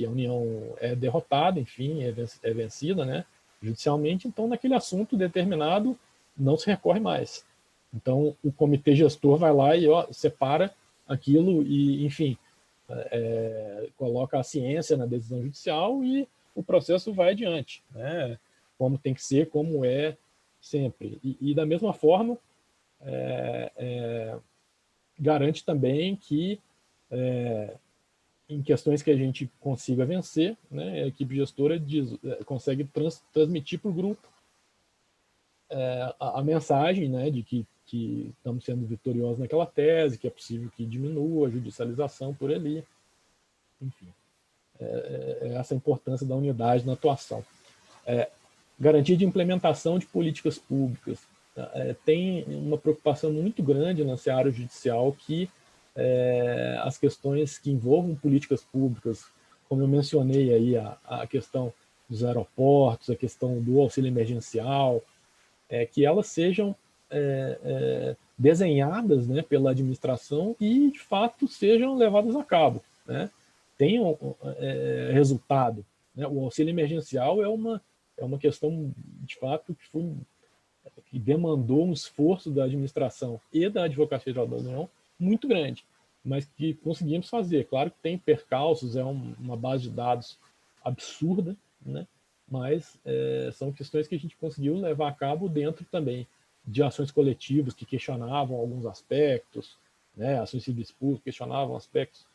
a União é derrotada, enfim, é vencida, né, judicialmente, então naquele assunto determinado não se recorre mais. Então o comitê gestor vai lá e separa aquilo e, enfim, coloca a ciência na decisão judicial e o processo vai adiante, né, como tem que ser, como é sempre. E da mesma forma, garante também que, em questões que a gente consiga vencer, né, a equipe gestora consegue transmitir para o grupo a mensagem, né, de que estamos sendo vitoriosos naquela tese, que é possível que diminua a judicialização por ali. Enfim, essa importância da unidade na atuação. Garantia de implementação de políticas públicas. Tem uma preocupação muito grande na seara judicial que as questões que envolvam políticas públicas, como eu mencionei aí, a questão dos aeroportos, a questão do auxílio emergencial, que elas sejam desenhadas, né, pela administração e, de fato, sejam levadas a cabo, né? Tenham resultado, né? O auxílio emergencial é uma questão, de fato, que demandou um esforço da administração e da Advocacia Geral da União muito grande, mas que conseguimos fazer. Claro que tem percalços, uma base de dados absurda, né? Mas são questões que a gente conseguiu levar a cabo dentro também de ações coletivas que questionavam alguns aspectos, né? Ações civis públicas questionavam aspectos,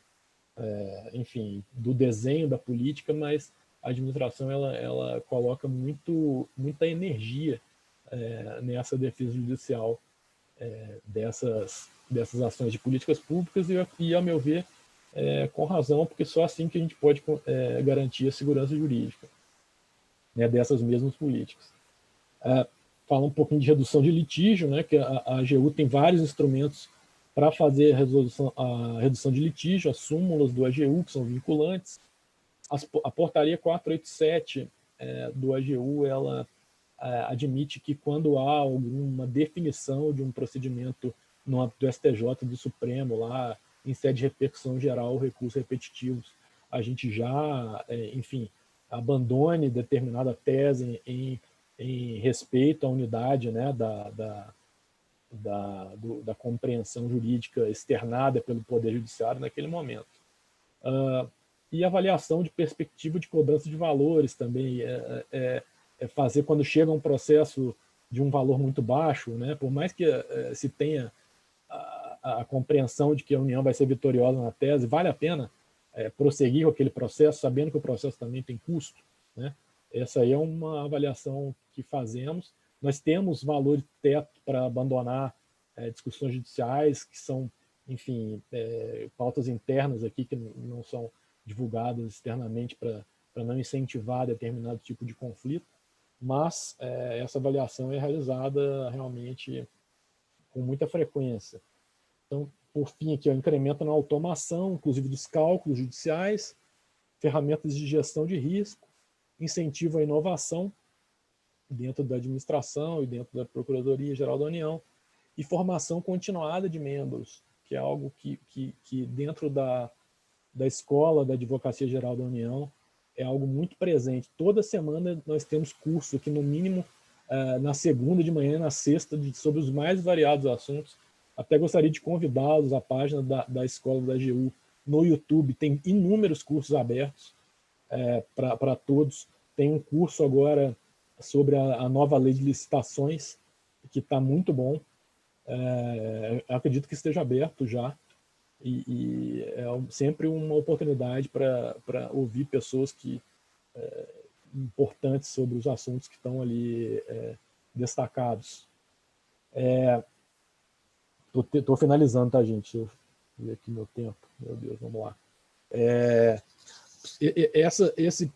enfim, do desenho da política, mas a administração ela coloca muita energia nessa defesa judicial dessas ações de políticas públicas e a meu ver, com razão, porque só assim que a gente pode garantir a segurança jurídica, né, dessas mesmas políticas. Fala um pouquinho de redução de litígio, né, que a AGU tem vários instrumentos para fazer a redução de litígio, as súmulas do AGU, que são vinculantes. A portaria 487 do AGU, ela admite que quando há alguma definição de um procedimento no âmbito do STJ, do Supremo, lá em sede de repercussão geral, recursos repetitivos, a gente já, enfim, abandone determinada tese em respeito à unidade, né, da compreensão jurídica externada pelo Poder Judiciário naquele momento. E avaliação de perspectiva de cobrança de valores também, fazer quando chega um processo de um valor muito baixo, né, por mais que se tenha a compreensão de que a União vai ser vitoriosa na tese, vale a pena prosseguir com aquele processo, sabendo que o processo também tem custo, né? Essa aí é uma avaliação que fazemos. Nós temos valor de teto para abandonar discussões judiciais, que são, enfim, pautas internas aqui que não são divulgadas externamente para não incentivar determinado tipo de conflito, mas essa avaliação é realizada realmente com muita frequência. Então, por fim, aqui, incremento na automação, inclusive dos cálculos judiciais, ferramentas de gestão de risco, incentivo à inovação dentro da administração e dentro da Procuradoria-Geral da União, e formação continuada de membros, que é algo que dentro da escola da Advocacia Geral da União é algo muito presente. Toda semana nós temos curso aqui, no mínimo, na segunda de manhã e na sexta, sobre os mais variados assuntos. Até gostaria de convidá-los à página da escola da AGU no YouTube. Tem inúmeros cursos abertos para todos. Tem um curso agora sobre a nova lei de licitações, que está muito bom. Acredito que esteja aberto já. E é sempre uma oportunidade para ouvir pessoas importantes sobre os assuntos que estão ali destacados. Estou finalizando, tá, gente? Deixa eu ver aqui meu tempo. Meu Deus, vamos lá.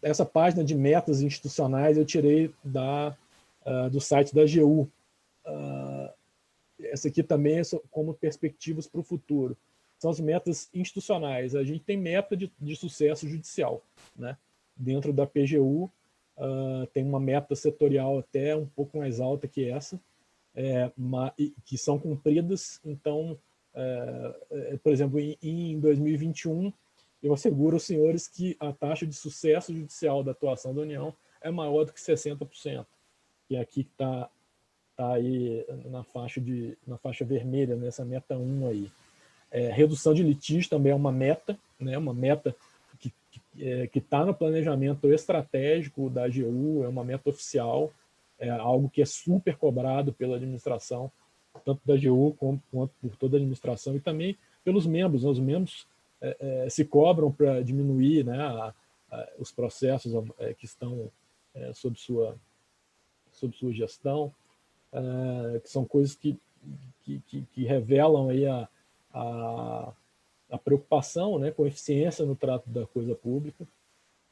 Essa página de metas institucionais eu tirei do site da AGU. Essa aqui também é como perspectivas para o futuro. São as metas institucionais. A gente tem meta de sucesso judicial, né? Dentro da PGU, tem uma meta setorial até um pouco mais alta que essa, que são cumpridas. Então, por exemplo, em 2021, eu asseguro aos senhores que a taxa de sucesso judicial da atuação da União é maior do que 60%, que aqui está aí na faixa vermelha, nessa meta 1 aí. Redução de litígio também é uma meta, né? Uma meta que está no planejamento estratégico da AGU, é uma meta oficial, é algo que é super cobrado pela administração, tanto da AGU quanto por toda a administração, e também pelos membros, né? Os membros se cobram para diminuir, né, os processos que estão sob sua gestão, que são coisas que revelam aí a preocupação, né, com eficiência no trato da coisa pública.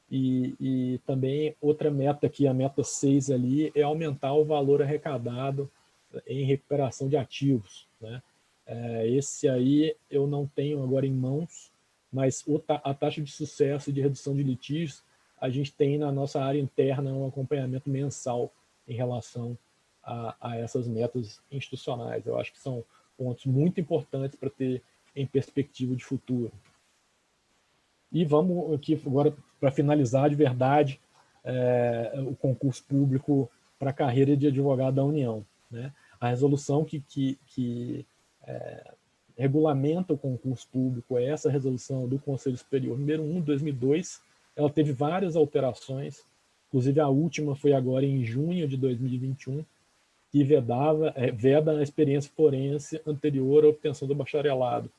E também outra meta aqui, a meta 6 ali, é aumentar o valor arrecadado em recuperação de ativos, né? Esse aí eu não tenho agora em mãos, mas a taxa de sucesso e de redução de litígios, a gente tem na nossa área interna um acompanhamento mensal em relação a essas metas institucionais. Eu acho que são pontos muito importantes para ter em perspectiva de futuro. E vamos aqui agora, para finalizar de verdade, o concurso público para a carreira de advogado da União, né? A resolução que regulamenta o concurso público é essa resolução do Conselho Superior número 1 de 2002. Ela teve várias alterações, inclusive a última foi agora em junho de 2021, que veda a experiência forense anterior à obtenção do bacharelado.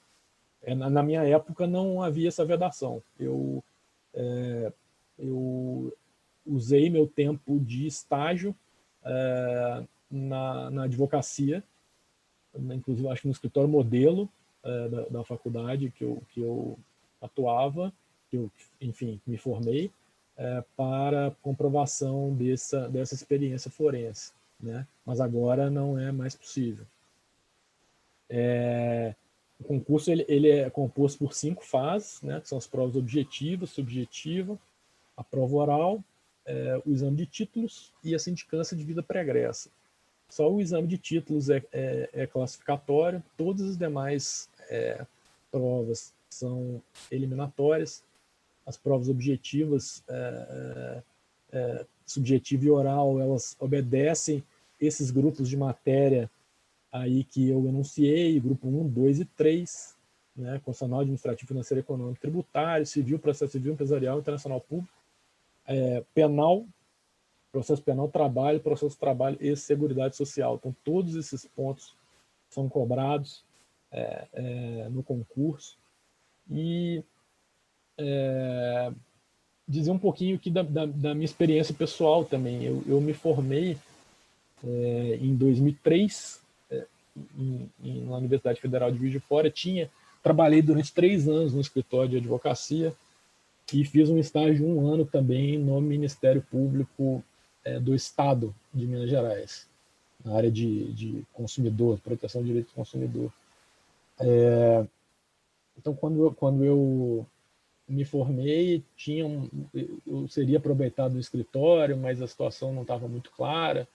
Na minha época não havia essa vedação. Eu usei meu tempo de estágio na advocacia, inclusive acho que no escritório modelo da faculdade que eu atuava, que eu, enfim, me formei, para comprovação dessa experiência forense, né? Mas agora não é mais possível. O concurso ele é composto por 5 fases, né? Que são as provas objetiva, subjetiva, a prova oral, o exame de títulos e a sindicância de vida pregressa. Só o exame de títulos é classificatório, todas as demais provas são eliminatórias. As provas objetivas, subjetiva e oral, elas obedecem esses grupos de matéria aí que eu enunciei, grupo 1, 2 e 3, né? Constitucional, administrativo, financeiro, econômico, tributário, civil, processo civil, empresarial, internacional público, penal, processo penal, trabalho, processo de trabalho e seguridade social. Então, todos esses pontos são cobrados no concurso. E dizer um pouquinho aqui da minha experiência pessoal também. Eu me formei em 2003 na Universidade Federal de Juiz de Fora. Trabalhei durante 3 anos no escritório de advocacia e fiz um estágio de 1 ano também no Ministério Público do Estado de Minas Gerais, na área de consumidor, proteção de direitos do consumidor. Então, quando eu me formei, eu seria aproveitado do escritório, mas a situação não estava muito clara,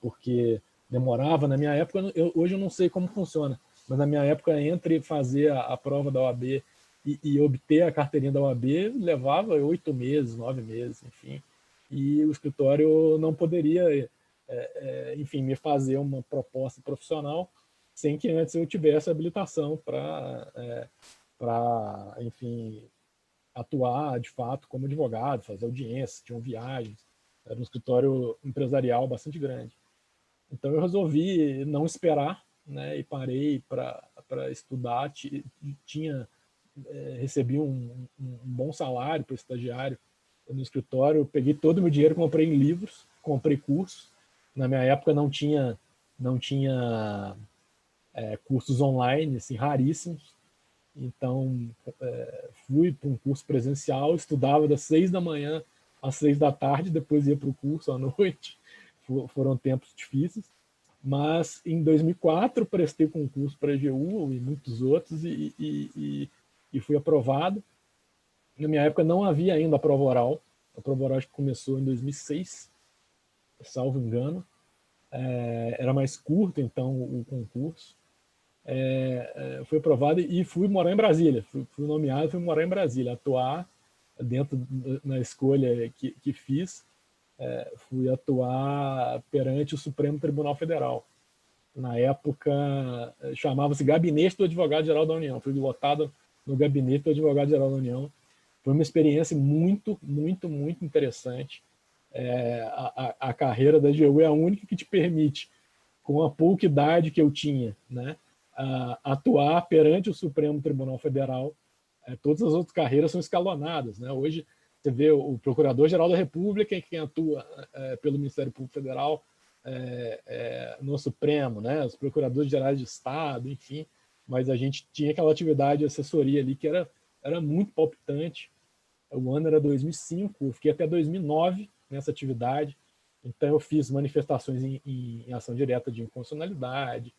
porque demorava. Na minha época, hoje eu não sei como funciona, mas na minha época, entre fazer a prova da OAB e obter a carteirinha da OAB, levava 8 meses, 9 meses, enfim. E o escritório não poderia, enfim, me fazer uma proposta profissional sem que antes eu tivesse habilitação para, enfim, atuar de fato como advogado, fazer audiências, tinham viagens, era um escritório empresarial bastante grande. Então eu resolvi não esperar, né, e parei para estudar. Recebi um bom salário para estagiário no escritório, peguei todo o meu dinheiro, comprei em livros, comprei cursos. Na minha época não tinha cursos online, assim, raríssimos. Então fui para um curso presencial, estudava das 6 da manhã às 6 da tarde, depois ia para o curso à noite. Foram tempos difíceis, mas em 2004 prestei concurso para a EGU e muitos outros e fui aprovado. Na minha época não havia ainda a prova oral. A prova oral acho que começou em 2006, salvo engano. Era mais curto, então, o concurso. Fui aprovado e fui morar em Brasília. Fui nomeado, fui morar em Brasília, atuar na escolha que fiz. Fui atuar perante o Supremo Tribunal Federal. Na época, chamava-se Gabinete do Advogado-Geral da União. Fui lotado no Gabinete do Advogado-Geral da União. Foi uma experiência muito, muito, muito interessante. A carreira da AGU é a única que te permite, com a pouca idade que eu tinha, né, atuar perante o Supremo Tribunal Federal. Todas as outras carreiras são escalonadas, né? Hoje, você vê o Procurador-Geral da República, quem atua pelo Ministério Público Federal no Supremo, né? Os Procuradores Gerais de Estado, enfim. Mas a gente tinha aquela atividade de assessoria ali que era muito palpitante. O ano era 2005, eu fiquei até 2009 nessa atividade. Então, eu fiz manifestações em ação direta de inconstitucionalidade,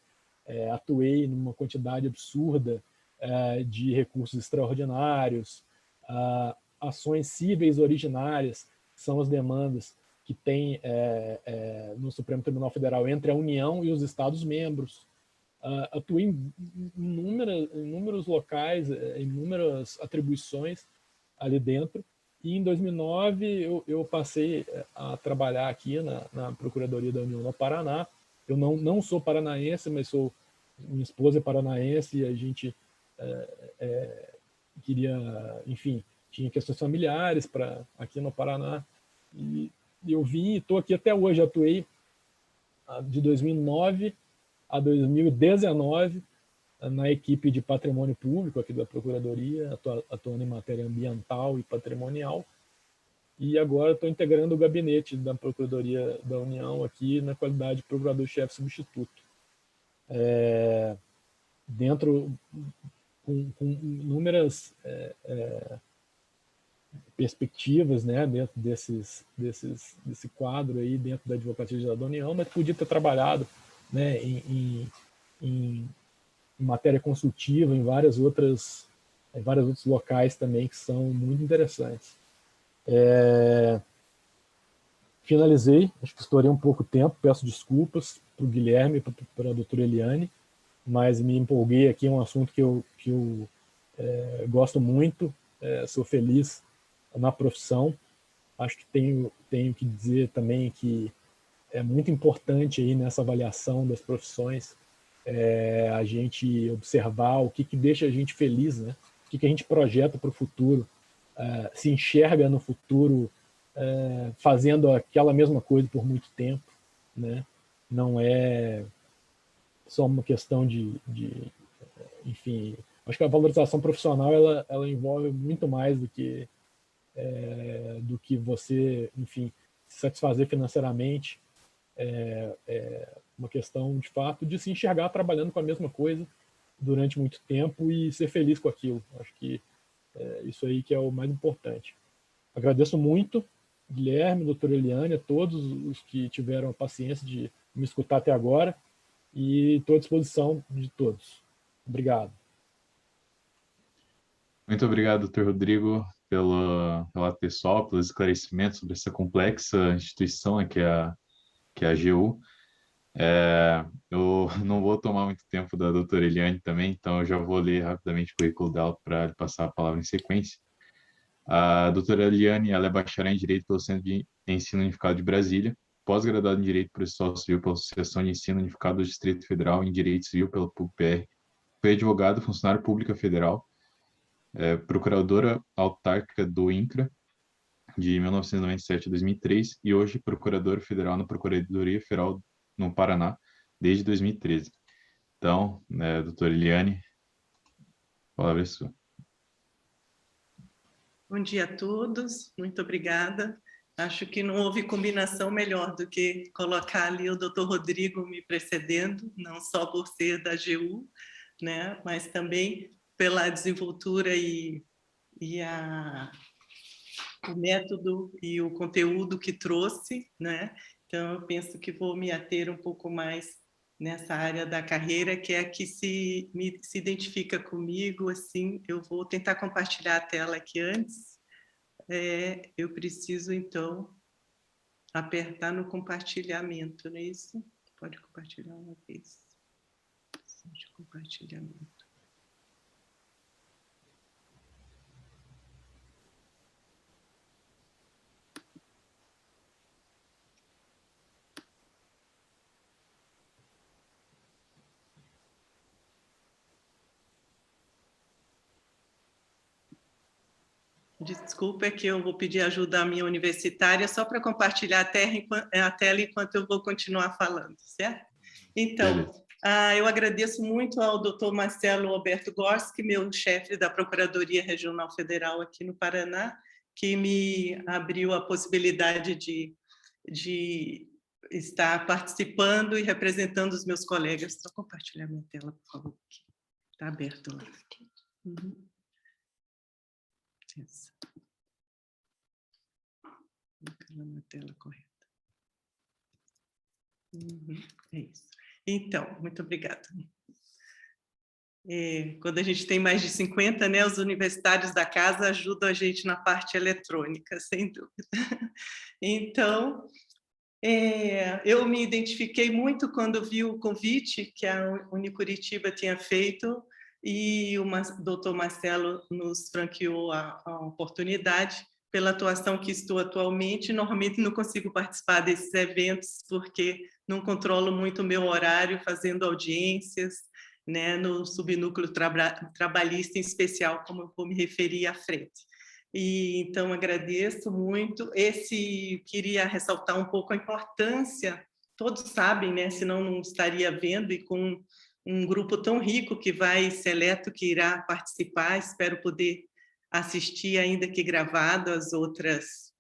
atuei numa quantidade absurda de recursos extraordinários, ações cíveis originárias, que são as demandas que tem no Supremo Tribunal Federal entre a União e os Estados-membros. Atuei em inúmeros locais, em inúmeras atribuições ali dentro, e em 2009 eu passei a trabalhar aqui na Procuradoria da União no Paraná. Eu não sou paranaense, mas minha esposa é paranaense, e a gente queria, enfim, tinha questões familiares aqui no Paraná, e eu vim e estou aqui até hoje. Atuei de 2009 a 2019 na equipe de patrimônio público aqui da Procuradoria, atuando em matéria ambiental e patrimonial, e agora estou integrando o gabinete da Procuradoria da União aqui na qualidade de procurador-chefe substituto. Dentro, com inúmeras perspectivas, né, dentro desse quadro aí, dentro da Advocacia Geral da União, mas podia ter trabalhado, né, em matéria consultiva, em vários outros locais também que são muito interessantes. Finalizei, acho que estourei um pouco tempo, peço desculpas para o Guilherme e para a doutora Eliane, mas me empolguei aqui, é um assunto que eu gosto muito, sou feliz na profissão. Acho que tenho que dizer também que é muito importante aí nessa avaliação das profissões a gente observar o que deixa a gente feliz, né? O que a gente projeta para o futuro, se enxerga no futuro fazendo aquela mesma coisa por muito tempo, né? Não é só uma questão enfim, acho que a valorização profissional ela envolve muito mais do que você, enfim, se satisfazer financeiramente. Uma questão, de fato, de se enxergar trabalhando com a mesma coisa durante muito tempo e ser feliz com aquilo. Acho que isso aí que é o mais importante. Agradeço muito, Guilherme, doutora Eliane, a todos os que tiveram a paciência de me escutar até agora, e estou à disposição de todos. Obrigado. Muito obrigado, doutor Rodrigo, pelo relato pessoal, pelos esclarecimentos sobre essa complexa instituição que é a AGU. Eu não vou tomar muito tempo da doutora Eliane também, então eu já vou ler rapidamente o currículo dela para passar a palavra em sequência. A doutora Eliane, ela é bacharel em Direito pelo Centro de Ensino Unificado de Brasília, pós-graduada em Direito Processual Civil pela Associação de Ensino Unificado do Distrito Federal em Direito Civil pela PUC-PR. Foi advogada, funcionária pública federal, procuradora autárquica do INCRA, de 1997 a 2003, e hoje procuradora federal na Procuradoria Federal no Paraná, desde 2013. Então, doutora Eliane, a palavra é sua. Bom dia a todos, muito obrigada. Acho que não houve combinação melhor do que colocar ali o doutor Rodrigo me precedendo, não só por ser da AGU, né, mas também pela desenvoltura e o método e o conteúdo que trouxe, né? Então, eu penso que vou me ater um pouco mais nessa área da carreira, que é a que se identifica comigo. Assim, eu vou tentar compartilhar a tela aqui antes. Eu preciso, então, apertar no compartilhamento, não é isso? Pode compartilhar uma vez. De compartilhamento. Desculpa, é que eu vou pedir ajuda à minha universitária só para compartilhar a tela enquanto eu vou continuar falando, certo? Então, eu agradeço muito ao doutor Marcelo Alberto Gorski, meu chefe da Procuradoria Regional Federal aqui no Paraná, que me abriu a possibilidade de estar participando e representando os meus colegas. Só compartilhar minha tela, por favor. Está aberto lá. Uhum. Isso. Na tela correta. É isso. Então, muito obrigada. Quando a gente tem mais de 50, né, os universitários da casa ajudam a gente na parte eletrônica, sem dúvida. Então, eu me identifiquei muito quando vi o convite que a Unicuritiba tinha feito e o doutor Marcelo nos franqueou a oportunidade pela atuação que estou atualmente. Normalmente não consigo participar desses eventos porque não controlo muito o meu horário fazendo audiências, né, no subnúcleo trabalhista em especial, como eu vou me referir à frente. E então agradeço muito. Queria ressaltar um pouco a importância, todos sabem, né, senão não estaria vendo, e com um grupo tão rico que vai, seleto, que irá participar, espero poder assistir, ainda que gravado, as outras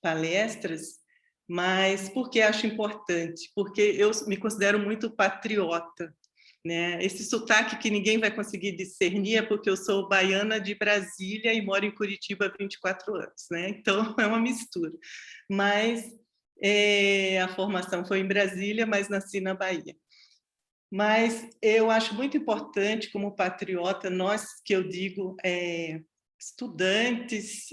palestras. Mas por que acho importante? Porque eu me considero muito patriota, né? Esse sotaque que ninguém vai conseguir discernir é porque eu sou baiana de Brasília e moro em Curitiba há 24 anos, né? Então é uma mistura. Mas a formação foi em Brasília, mas nasci na Bahia. Mas eu acho muito importante, como patriota, nós, que eu digo, estudantes,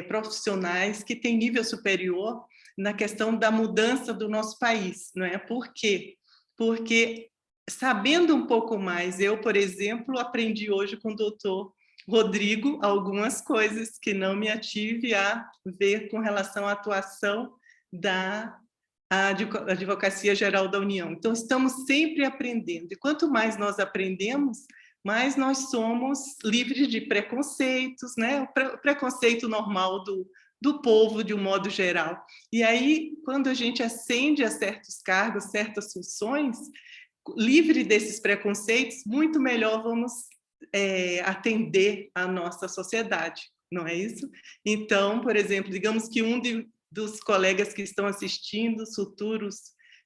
profissionais que têm nível superior na questão da mudança do nosso país, não é? Por quê? Porque, sabendo um pouco mais, eu, por exemplo, aprendi hoje com o doutor Rodrigo algumas coisas que não me ative a ver com relação à atuação da Advocacia Geral da União. Então, estamos sempre aprendendo. E quanto mais nós aprendemos, mais nós somos livres de preconceitos, né? O preconceito normal do povo, de um modo geral. E aí, quando a gente ascende a certos cargos, certas funções, livre desses preconceitos, muito melhor vamos atender a nossa sociedade, não é isso? Então, por exemplo, digamos que dos colegas que estão assistindo, os futuros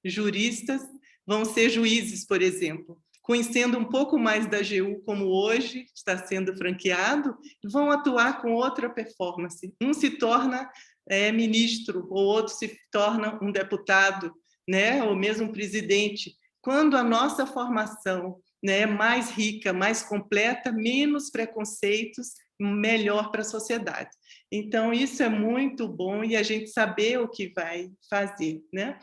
juristas, vão ser juízes, por exemplo. Conhecendo um pouco mais da AGU, como hoje está sendo franqueado, vão atuar com outra performance. Um se torna ministro, ou outro se torna um deputado, né? Ou mesmo um presidente. Quando a nossa formação, né, é mais rica, mais completa, menos preconceitos, melhor para a sociedade. Então, isso é muito bom, e a gente saber o que vai fazer, né?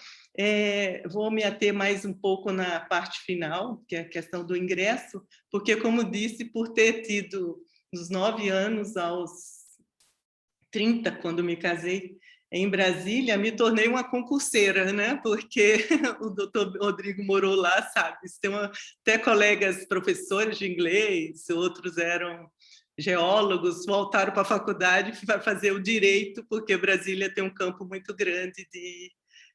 Vou me ater mais um pouco na parte final, que é a questão do ingresso, porque, como disse, por ter tido dos 9 anos aos 30, quando me casei, em Brasília, me tornei uma concurseira, né? Porque o doutor Rodrigo morou lá, sabe? Tem até colegas professores de inglês, outros eram geólogos, voltaram para a faculdade para fazer o direito, porque Brasília tem um campo muito grande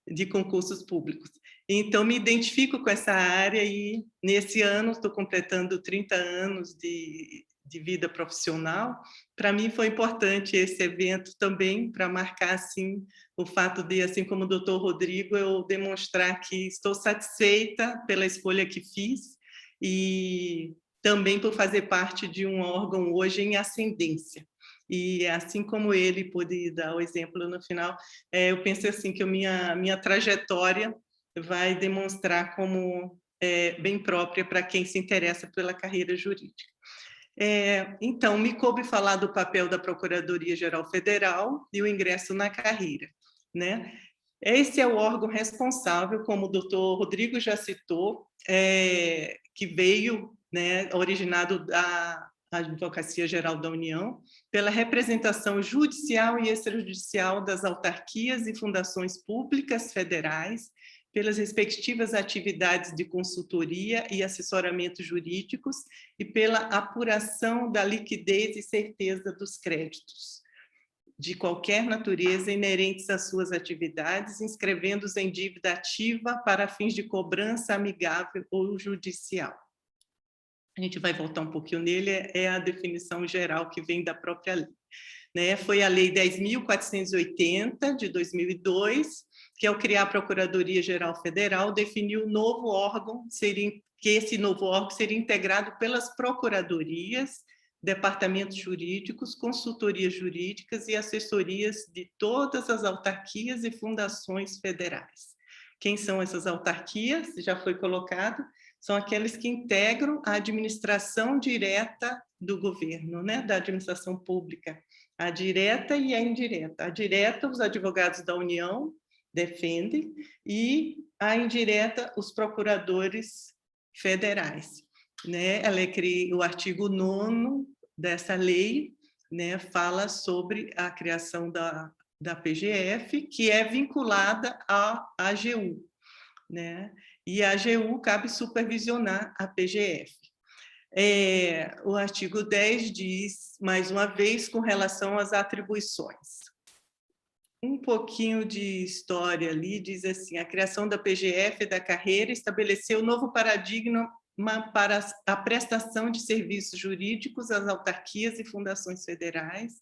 de concursos públicos. Então, me identifico com essa área e, nesse ano, estou completando 30 anos de vida profissional. Para mim foi importante esse evento também, para marcar assim o fato de, assim como o doutor Rodrigo, eu demonstrar que estou satisfeita pela escolha que fiz e também por fazer parte de um órgão hoje em ascendência. E assim como ele pôde dar o exemplo no final, eu penso assim que a minha trajetória vai demonstrar como bem própria para quem se interessa pela carreira jurídica. Então, me coube falar do papel da Procuradoria-Geral Federal e o ingresso na carreira, né? Esse é o órgão responsável, como o doutor Rodrigo já citou, que veio, né, originado da Advocacia Geral da União, pela representação judicial e extrajudicial das autarquias e fundações públicas federais, pelas respectivas atividades de consultoria e assessoramento jurídicos e pela apuração da liquidez e certeza dos créditos de qualquer natureza inerentes às suas atividades, inscrevendo-os em dívida ativa para fins de cobrança amigável ou judicial. A gente vai voltar um pouquinho nele, é a definição geral que vem da própria lei. Né? Foi a Lei 10.480, de 2002, que, ao criar a Procuradoria-Geral Federal, definiu um novo órgão, que esse novo órgão seria integrado pelas procuradorias, departamentos jurídicos, consultorias jurídicas e assessorias de todas as autarquias e fundações federais. Quem são essas autarquias? Já foi colocado. são aqueles que integram a administração direta do governo, né? Da administração pública, a direta e a indireta. A direta, os advogados da União defendem, e a indireta, os procuradores federais, né? O artigo 9º dessa lei, né, fala sobre a criação da PGF, que é vinculada à AGU, né? E a AGU cabe supervisionar a PGF. O artigo 10 diz, mais uma vez, com relação às atribuições. Um pouquinho de história ali, diz assim: a criação da PGF da carreira estabeleceu um novo paradigma para a prestação de serviços jurídicos às autarquias e fundações federais,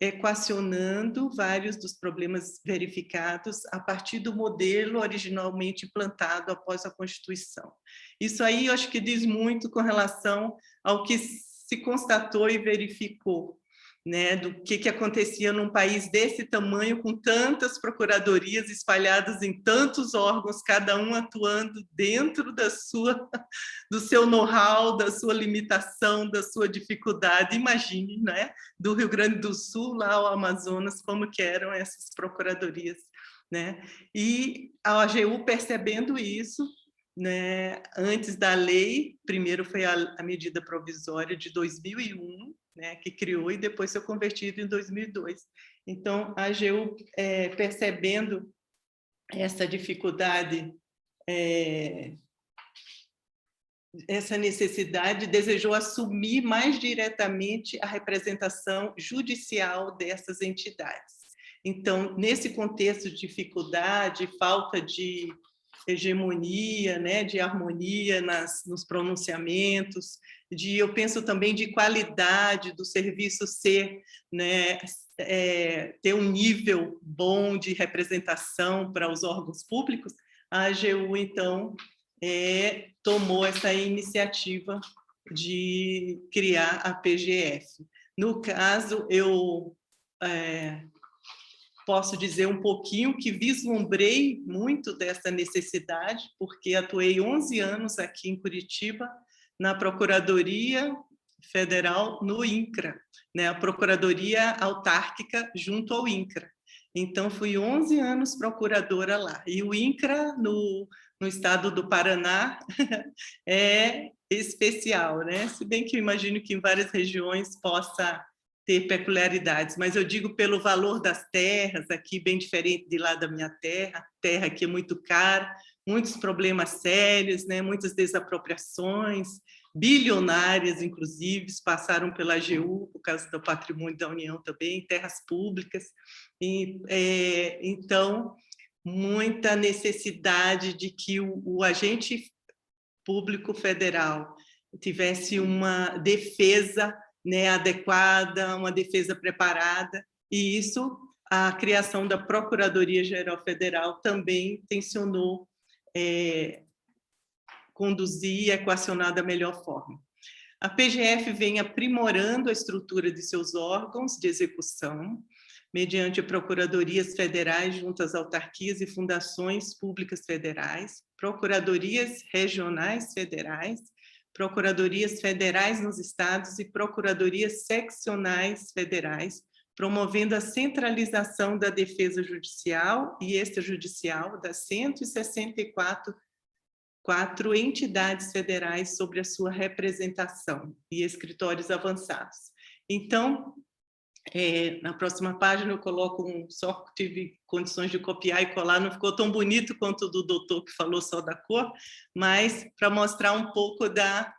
equacionando vários dos problemas verificados a partir do modelo originalmente implantado após a Constituição. Isso aí eu acho que diz muito com relação ao que se constatou e verificou, né, do que acontecia num país desse tamanho, com tantas procuradorias espalhadas em tantos órgãos, cada um atuando dentro do seu know-how, da sua limitação, da sua dificuldade. Imagine, né, do Rio Grande do Sul lá ao Amazonas, como que eram essas procuradorias, né? E a AGU, percebendo isso, né, antes da lei, primeiro foi a medida provisória de 2001, né, que criou, e depois foi convertido em 2002. Então, a AGU, percebendo essa dificuldade, essa necessidade, desejou assumir mais diretamente a representação judicial dessas entidades. Então, nesse contexto de dificuldade, falta de hegemonia, né, de harmonia nos pronunciamentos, eu penso também de qualidade do serviço ser, né, ter um nível bom de representação para os órgãos públicos, a AGU, então, tomou essa iniciativa de criar a PGF. No caso, eu posso dizer um pouquinho que vislumbrei muito dessa necessidade, porque atuei 11 anos aqui em Curitiba, na Procuradoria Federal, no INCRA, né, a Procuradoria Autárquica junto ao INCRA. Então, fui 11 anos procuradora lá. E o INCRA, no estado do Paraná, é especial, né? Se bem que eu imagino que em várias regiões possa ter peculiaridades, mas eu digo pelo valor das terras, aqui bem diferente de lá da minha terra aqui é muito cara, muitos problemas sérios, né? Muitas desapropriações, bilionárias, inclusive, passaram pela AGU, por causa do patrimônio da União também, terras públicas. E, então, muita necessidade de que o agente público federal tivesse uma defesa, né, adequada, uma defesa preparada, e isso, a criação da Procuradoria-Geral Federal também tensionou conduzir e equacionar da melhor forma. A PGF vem aprimorando a estrutura de seus órgãos de execução, mediante procuradorias federais junto às autarquias e fundações públicas federais, procuradorias regionais federais, procuradorias federais nos estados e procuradorias seccionais federais, promovendo a centralização da defesa judicial e extrajudicial das 164 entidades federais sobre a sua representação e escritórios avançados. Então, na próxima página eu coloco só tive condições de copiar e colar, não ficou tão bonito quanto o do doutor que falou só da cor, mas para mostrar um pouco da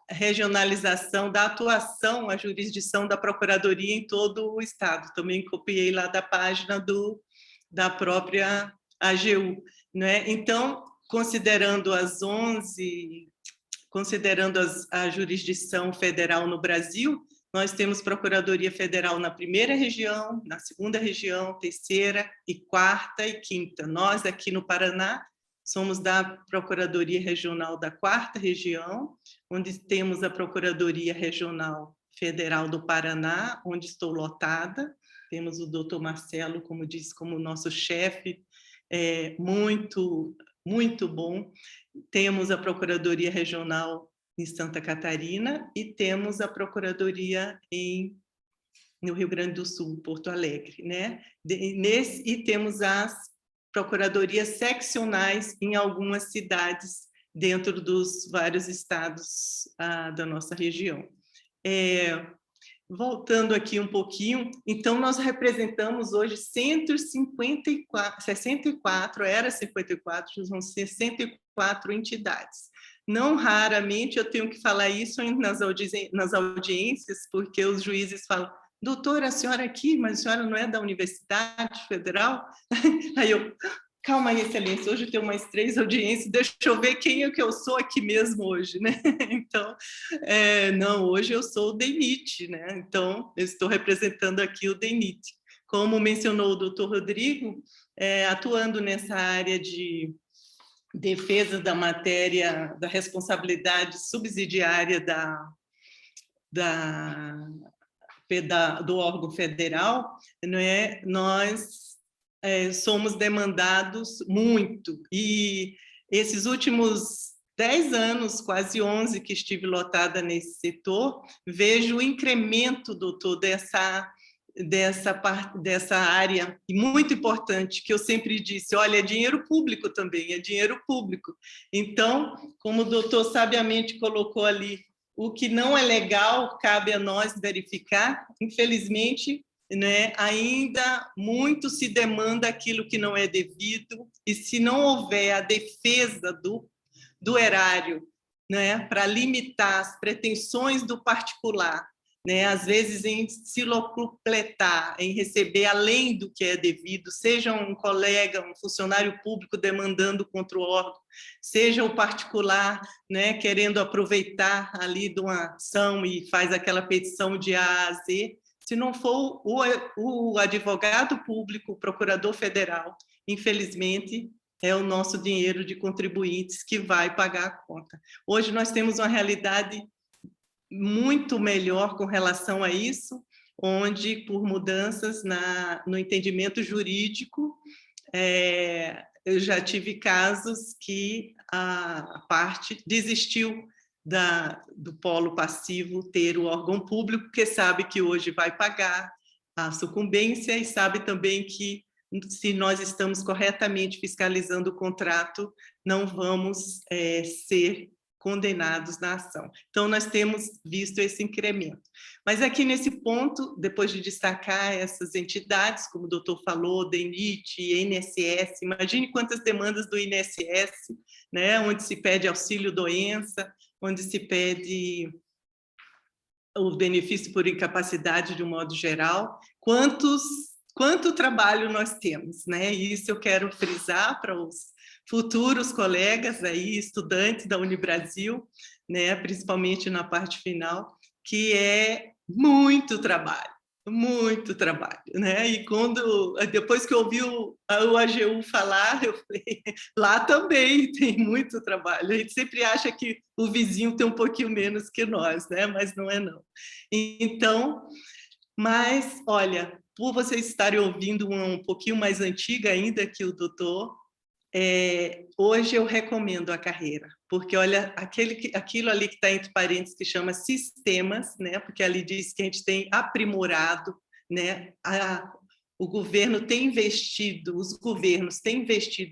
regionalização, da atuação, a jurisdição da Procuradoria em todo o Estado. Também copiei lá da página da própria AGU, né? Então, considerando a jurisdição federal no Brasil, nós temos Procuradoria Federal na primeira região, na segunda região, terceira e quarta e quinta. Nós, aqui no Paraná, somos da Procuradoria Regional da quarta região, onde temos a Procuradoria Regional Federal do Paraná, onde estou lotada. Temos o doutor Marcelo, como disse, como nosso chefe, muito bom. temos a Procuradoria Regional em Santa Catarina e temos a Procuradoria no Rio Grande do Sul, Porto Alegre, né? E temos as procuradorias seccionais em algumas cidades dentro dos vários estados da nossa região. Voltando aqui um pouquinho, então nós representamos hoje 64, era 54, vão ser 64 entidades. Não raramente eu tenho que falar isso nas audiências, porque os juízes falam: doutora, a senhora aqui, mas a senhora não é da Universidade Federal? Aí eu: calma aí, excelência, hoje tem umas 3 audiências, deixa eu ver quem é que eu sou aqui mesmo hoje, né? Então, não, hoje eu sou o DENIT, né? Então, eu estou representando aqui o DENIT. Como mencionou o doutor Rodrigo, atuando nessa área de defesa da matéria, da responsabilidade subsidiária do órgão federal, né? Nós somos demandados muito, e esses últimos 10 anos, quase 11 que estive lotada nesse setor, vejo o incremento, doutor, dessa área, e muito importante, que eu sempre disse: olha, é dinheiro público também, é dinheiro público. Então, como o doutor sabiamente colocou ali, o que não é legal cabe a nós verificar. Infelizmente, né, ainda muito se demanda aquilo que não é devido, e se não houver a defesa do erário, né, para limitar as pretensões do particular, né, às vezes em se locupletar, em receber além do que é devido, seja um colega, um funcionário público demandando contra o órgão, seja o particular, né, querendo aproveitar ali de uma ação e faz aquela petição de A a Z. Se não for o advogado público, o procurador federal, infelizmente, é o nosso dinheiro de contribuintes que vai pagar a conta. Hoje nós temos uma realidade muito melhor com relação a isso, onde, por mudanças no entendimento jurídico, eu já tive casos que a parte desistiu do polo passivo ter o órgão público, porque sabe que hoje vai pagar a sucumbência e sabe também que, se nós estamos corretamente fiscalizando o contrato, não vamos ser condenados na ação. Então, nós temos visto esse incremento. Mas aqui nesse ponto, depois de destacar essas entidades, como o doutor falou, DENIT, INSS, imagine quantas demandas do INSS, né, onde se pede auxílio-doença, onde se pede o benefício por incapacidade de um modo geral, quanto trabalho nós temos, né? E isso eu quero frisar para os futuros colegas aí, estudantes da Unibrasil, né, principalmente na parte final, que é muito trabalho, né? E depois que eu ouvi o AGU falar, eu falei: lá também tem muito trabalho. A gente sempre acha que o vizinho tem um pouquinho menos que nós, né? Mas não é não. Então, mas, olha, por vocês estarem ouvindo um pouquinho mais antiga ainda que o doutor, hoje eu recomendo a carreira, porque, olha, aquilo ali que está entre parênteses, que chama sistemas, né? Porque ali diz que a gente tem aprimorado, né? Os governos têm investido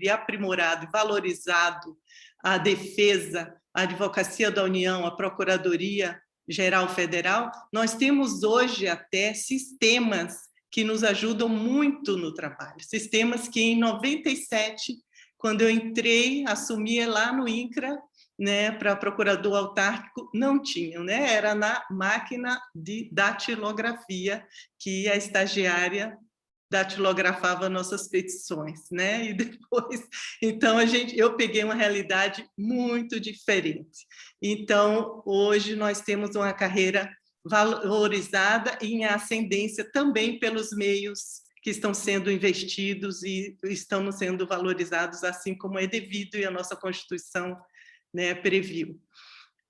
e aprimorado e valorizado a defesa, a advocacia da União, a Procuradoria Geral Federal. Nós temos hoje até sistemas que nos ajudam muito no trabalho, sistemas que em 97, quando eu entrei, assumi lá no INCRA, né, para procurador autárquico, não tinham, né? Era na máquina de datilografia que a estagiária datilografava nossas petições, né? E depois, então eu peguei uma realidade muito diferente. Então, hoje nós temos uma carreira valorizada e em ascendência também pelos meios que estão sendo investidos e estão sendo valorizados assim como é devido e a nossa Constituição, né, previu.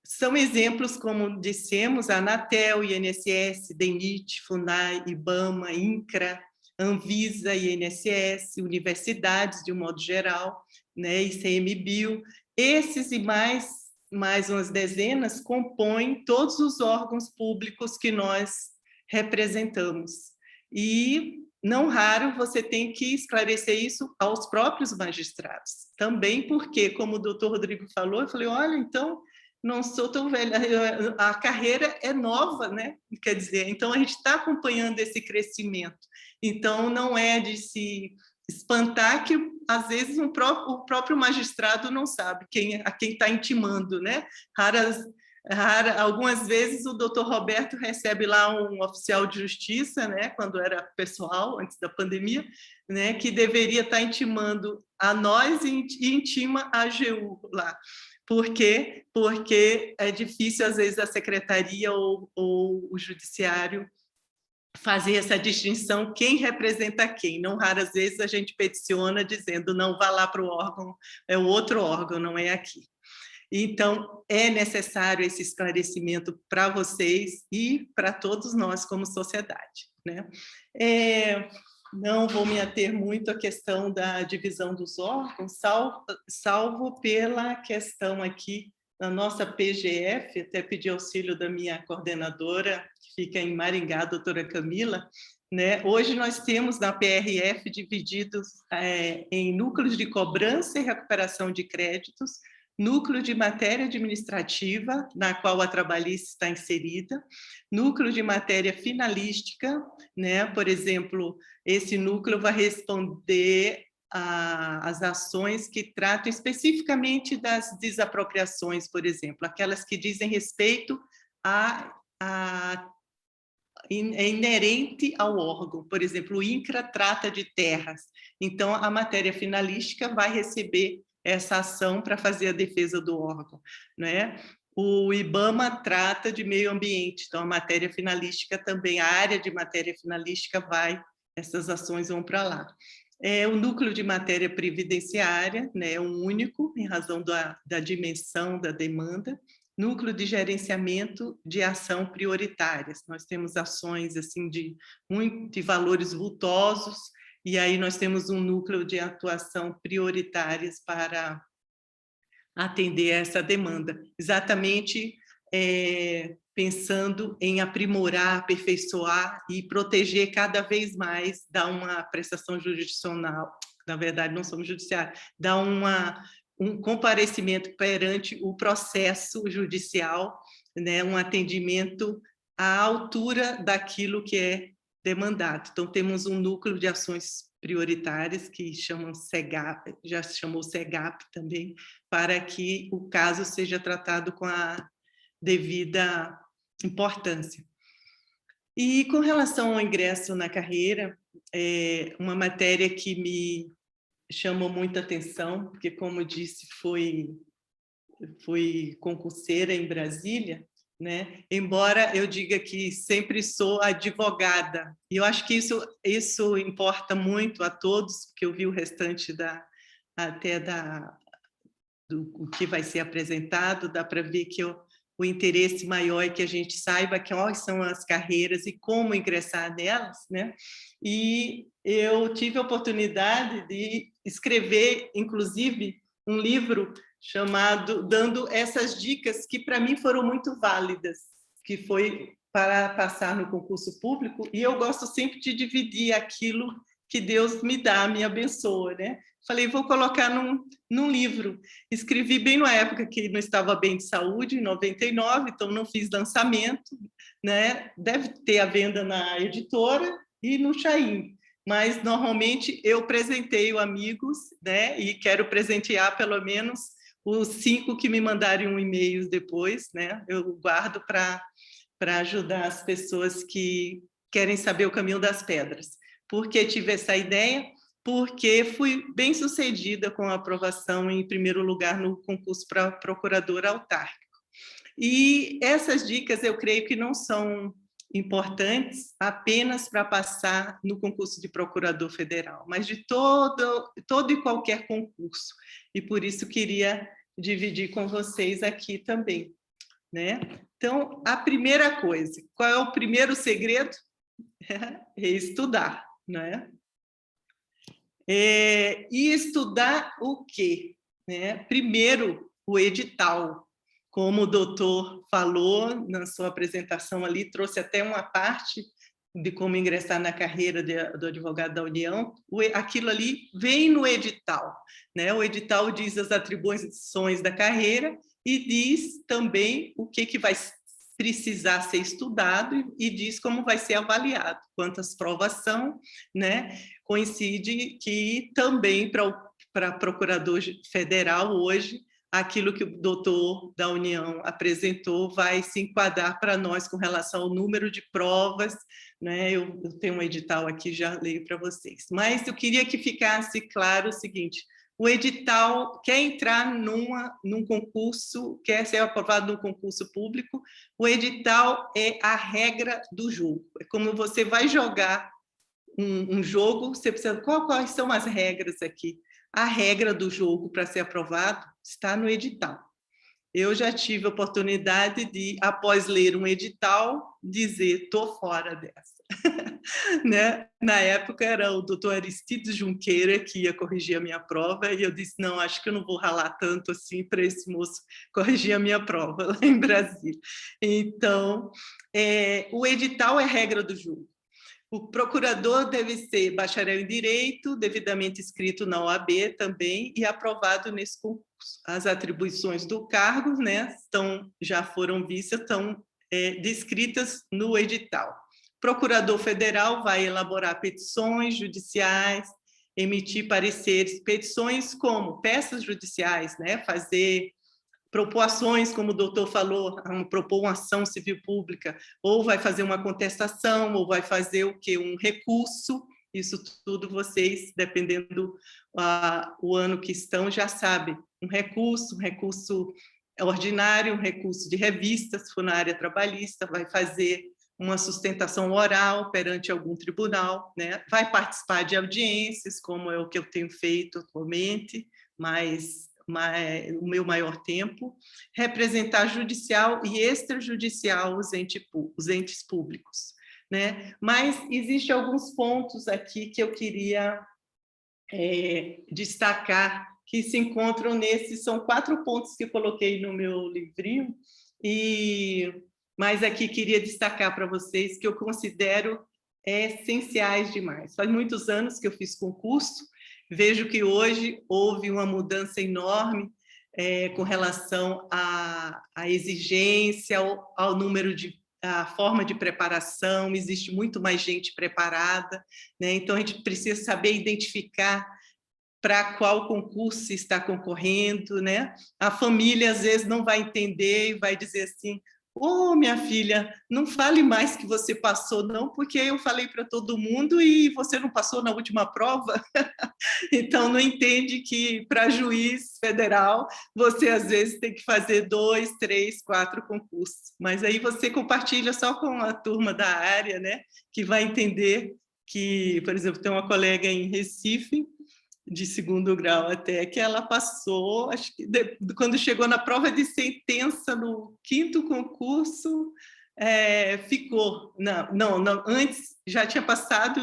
São exemplos, como dissemos, a Anatel, INSS, DENIT, FUNAI, IBAMA, INCRA, Anvisa, INSS, universidades de um modo geral, né, ICMBio, Esses e mais umas dezenas compõem todos os órgãos públicos que nós representamos. E, não raro, você tem que esclarecer isso aos próprios magistrados. Também porque, como o doutor Rodrigo falou, eu falei, olha, então, não sou tão velha, a carreira é nova, né? Quer dizer, então a gente está acompanhando esse crescimento. Então, não é de se espantar que, às vezes, o próprio magistrado não sabe a quem está intimando, né? Algumas vezes o doutor Roberto recebe lá um oficial de justiça, né, quando era pessoal, antes da pandemia, né, que deveria estar intimando a nós e intima a AGU lá. Por quê? Porque é difícil, às vezes, a secretaria ou o judiciário fazer essa distinção, quem representa quem. Não raras vezes a gente peticiona dizendo, não, vá lá para o órgão, é o outro órgão, não é aqui. Então, é necessário esse esclarecimento para vocês e para todos nós como sociedade, né? Não vou me ater muito à questão da divisão dos órgãos, salvo pela questão aqui na nossa PGF, até pedi auxílio da minha coordenadora, que fica em Maringá, a doutora Camila, né? Hoje nós temos na PRF divididos em núcleos de cobrança e recuperação de créditos, núcleo de matéria administrativa, na qual a trabalhista está inserida, núcleo de matéria finalística, né? Por exemplo, esse núcleo vai responder às ações que tratam especificamente das desapropriações, por exemplo, aquelas que dizem respeito é inerente ao órgão. Por exemplo, o INCRA trata de terras, então a matéria finalística vai receber essa ação para fazer a defesa do órgão, né? O IBAMA trata de meio ambiente, então a matéria finalística também, a área de matéria finalística essas ações vão para lá. O núcleo de matéria previdenciária, né, um único, em razão da dimensão da demanda. Núcleo de gerenciamento de ação prioritárias. Nós temos ações assim, de valores vultosos, e aí nós temos um núcleo de atuação prioritárias para atender essa demanda. Exatamente pensando em aprimorar, aperfeiçoar e proteger cada vez mais, dar uma prestação jurisdicional, na verdade não somos judiciários, dar um comparecimento perante o processo judicial, né, um atendimento à altura daquilo que é demandado. Então, temos um núcleo de ações prioritárias que chamam SEGAP, já se chamou SEGAP também, para que o caso seja tratado com a devida importância. E com relação ao ingresso na carreira, uma matéria que me chamou muita atenção, porque, como disse, fui concurseira em Brasília, né? Embora eu diga que sempre sou advogada, e eu acho que isso importa muito a todos, porque eu vi o restante do que vai ser apresentado, dá para ver que o interesse maior é que a gente saiba quais são as carreiras e como ingressar nelas, né? E eu tive a oportunidade de escrever, inclusive, um livro chamado Dando essas dicas, que para mim foram muito válidas, que foi para passar no concurso público, e eu gosto sempre de dividir aquilo que Deus me dá, me abençoa, né? Falei, vou colocar num livro. Escrevi bem na época que não estava bem de saúde, em 99, então não fiz lançamento, né? Deve ter a venda na editora e no Chaim, mas normalmente eu presenteio amigos, né? E quero presentear pelo menos os 5 que me mandarem um e-mail depois, né? Eu guardo para ajudar as pessoas que querem saber o caminho das pedras. Por que tive essa ideia? Porque fui bem sucedida com a aprovação em primeiro lugar no concurso para procurador autárquico. E essas dicas eu creio que não são importantes apenas para passar no concurso de procurador federal, mas de todo e qualquer concurso. E por isso queria dividir com vocês aqui também, né? Então, a primeira coisa, qual é o primeiro segredo? É estudar, né? E estudar o quê? Primeiro, o edital. Como o doutor falou na sua apresentação ali, trouxe até uma parte de como ingressar na carreira do advogado da União, aquilo ali vem no edital, né? O edital diz as atribuições da carreira e diz também o que vai precisar ser estudado e diz como vai ser avaliado, quantas provas são, né? Coincide que também para procurador federal hoje, aquilo que o doutor da União apresentou vai se enquadrar para nós com relação ao número de provas, né? Eu tenho um edital aqui, já leio para vocês. Mas eu queria que ficasse claro o seguinte: o edital quer entrar num concurso, quer ser aprovado num concurso público, o edital é a regra do jogo. É como você vai jogar um jogo, você precisa... Quais são as regras aqui? A regra do jogo para ser aprovado está no edital. Eu já tive a oportunidade de, após ler um edital, dizer, estou fora dessa. Né? Na época era o doutor Aristides Junqueira que ia corrigir a minha prova, e eu disse, não, acho que eu não vou ralar tanto assim para esse moço corrigir a minha prova lá em Brasília. Então, o edital é regra do jogo. O procurador deve ser bacharel em Direito, devidamente inscrito na OAB também e aprovado nesse concurso. As atribuições do cargo, né, já foram vistas, estão descritas no edital. Procurador federal vai elaborar petições judiciais, emitir pareceres, petições como peças judiciais, né, propor ações, como o doutor falou, propor uma ação civil pública, ou vai fazer uma contestação, ou vai fazer o quê? Um recurso. Isso tudo vocês, dependendo o ano que estão, já sabem. Um recurso ordinário, um recurso de revista, se for na área trabalhista, vai fazer uma sustentação oral perante algum tribunal, né? Vai participar de audiências, como é o que eu tenho feito atualmente, mas o meu maior tempo, representar judicial e extrajudicial os entes públicos, né? Mas existem alguns pontos aqui que eu queria destacar, que se encontram são 4 pontos que eu coloquei no meu livrinho, mas aqui queria destacar para vocês que eu considero essenciais demais. Faz muitos anos que eu fiz concurso, vejo que hoje houve uma mudança enorme com relação à exigência, ao número a forma de preparação, existe muito mais gente preparada, né? Então a gente precisa saber identificar para qual concurso se está concorrendo, né? A família às vezes não vai entender e vai dizer assim: ô, minha filha, não fale mais que você passou, não, porque eu falei para todo mundo e você não passou na última prova. Então, não entende que, para juiz federal, você, às vezes, tem que fazer 2, 3, 4 concursos. Mas aí você compartilha só com a turma da área, né, que vai entender que, por exemplo, tem uma colega em Recife, de 2º grau até, que ela passou, acho que quando chegou na prova de sentença no 5º concurso, ficou, não, antes já tinha passado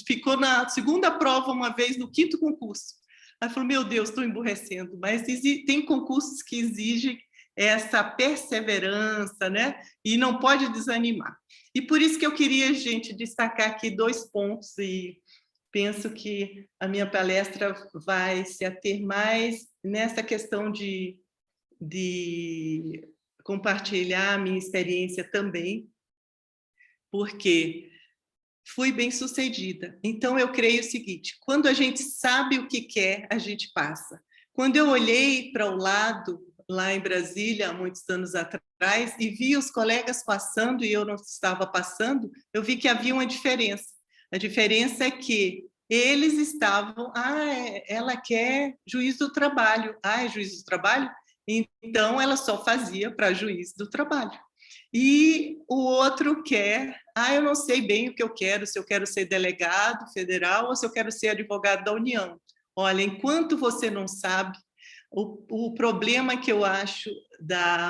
ficou na 2ª prova uma vez no 5º concurso. Ela falou, meu Deus, estou emburrecendo, mas tem concursos que exigem essa perseverança, né? E não pode desanimar. E por isso que eu queria, gente, destacar aqui 2 pontos, e penso que a minha palestra vai se ater mais nessa questão de compartilhar a minha experiência também, porque fui bem-sucedida. Então, eu creio o seguinte: quando a gente sabe o que quer, a gente passa. Quando eu olhei para o lado, lá em Brasília, há muitos anos atrás, e vi os colegas passando e eu não estava passando, eu vi que havia uma diferença. A diferença é que eles estavam, ela quer juiz do trabalho. É juiz do trabalho? Então, ela só fazia para juiz do trabalho. E o outro quer, eu não sei bem o que eu quero, se eu quero ser delegado federal ou se eu quero ser advogado da União. Olha, enquanto você não sabe, o problema que eu acho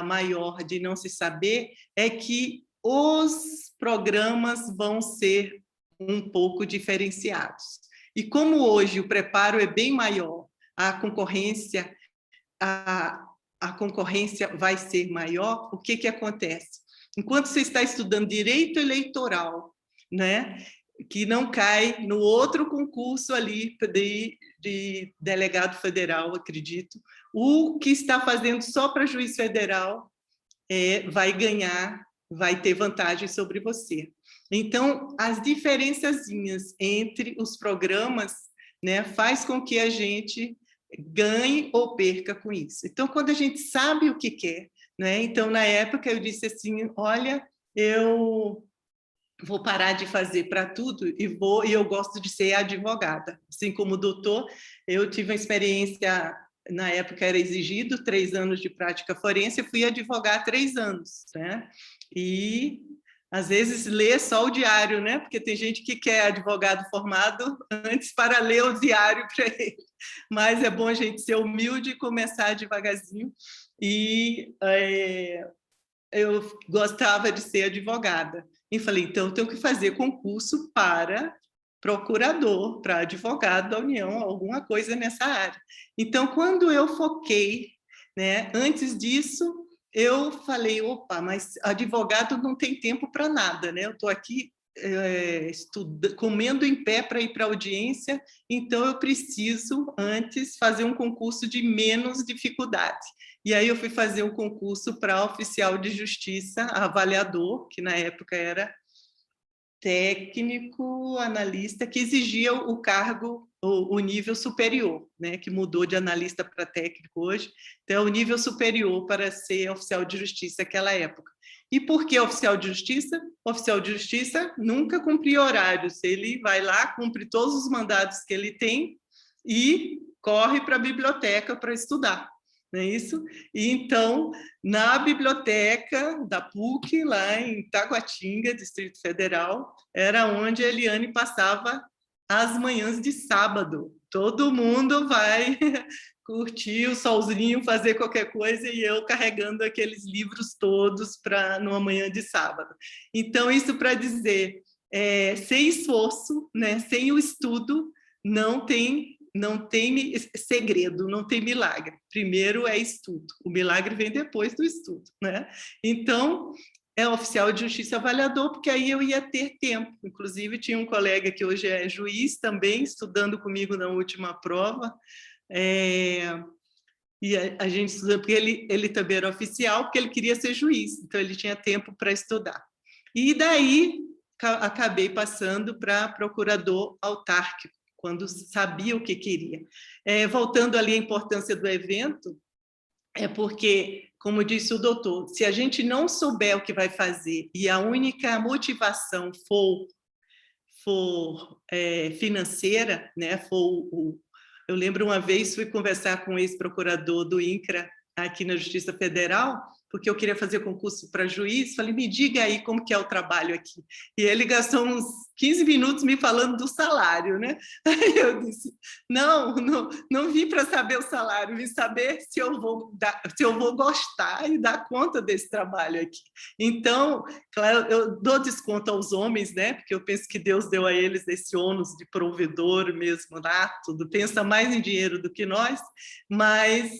maior de não se saber é que os programas vão ser um pouco diferenciados. E como hoje o preparo é bem maior, a concorrência a concorrência vai ser maior, o que acontece? Enquanto você está estudando direito eleitoral, né, que não cai no outro concurso ali de delegado federal, acredito, o que está fazendo só para juiz federal vai ganhar, vai ter vantagem sobre você. Então, as diferençazinhas entre os programas, né, faz com que a gente ganhe ou perca com isso. Então, quando a gente sabe o que quer, né, então, na época, eu disse assim, olha, eu vou parar de fazer para tudo e eu gosto de ser advogada. Assim como doutor, eu tive uma experiência, na época era exigido 3 anos de prática forense, eu fui advogar 3 anos, né? E às vezes lê só o diário, né? Porque tem gente que quer advogado formado antes para ler o diário para ele. Mas é bom a gente ser humilde e começar devagarzinho. E eu gostava de ser advogada. E falei, então, eu tenho que fazer concurso para procurador, para advogado da União, alguma coisa nessa área. Então, quando eu foquei, né, antes disso, eu falei, opa, mas advogado não tem tempo para nada, né? Eu estou aqui comendo em pé para ir para a audiência, então eu preciso, antes, fazer um concurso de menos dificuldade. E aí eu fui fazer um concurso para oficial de justiça, avaliador, que na época era técnico, analista, que exigia o cargo, o nível superior, né? Que mudou de analista para técnico hoje. Então, é o nível superior para ser oficial de justiça naquela época. E por que oficial de justiça? O oficial de justiça nunca cumpria horários. Ele vai lá, cumpre todos os mandados que ele tem e corre para a biblioteca para estudar. Não é isso? E então, na biblioteca da PUC, lá em Taguatinga, Distrito Federal, era onde a Eliane passava as manhãs de sábado. Todo mundo vai curtir o solzinho, fazer qualquer coisa, e eu carregando aqueles livros todos para numa manhã de sábado. Então, isso para dizer, sem esforço, né, sem o estudo, não tem segredo, não tem milagre. Primeiro é estudo. O milagre vem depois do estudo, né? Então, é oficial de justiça avaliador, porque aí eu ia ter tempo. Inclusive, tinha um colega que hoje é juiz também, estudando comigo na última prova, e a gente estudou, porque ele também era oficial, porque ele queria ser juiz, então ele tinha tempo para estudar. E daí, acabei passando para procurador autárquico, quando sabia o que queria. Voltando ali à importância do evento, é porque, como disse o doutor, se a gente não souber o que vai fazer e a única motivação for financeira, né, eu lembro uma vez, fui conversar com o ex-procurador do INCRA aqui na Justiça Federal, porque eu queria fazer concurso para juiz, falei, me diga aí como que é o trabalho aqui. E ele gastou uns 15 minutos me falando do salário, né? Aí eu disse, não vim para saber o salário, vim saber se eu vou gostar e dar conta desse trabalho aqui. Então, claro, eu dou desconto aos homens, né? Porque eu penso que Deus deu a eles esse ônus de provedor mesmo, lá, tudo, pensa mais em dinheiro do que nós, mas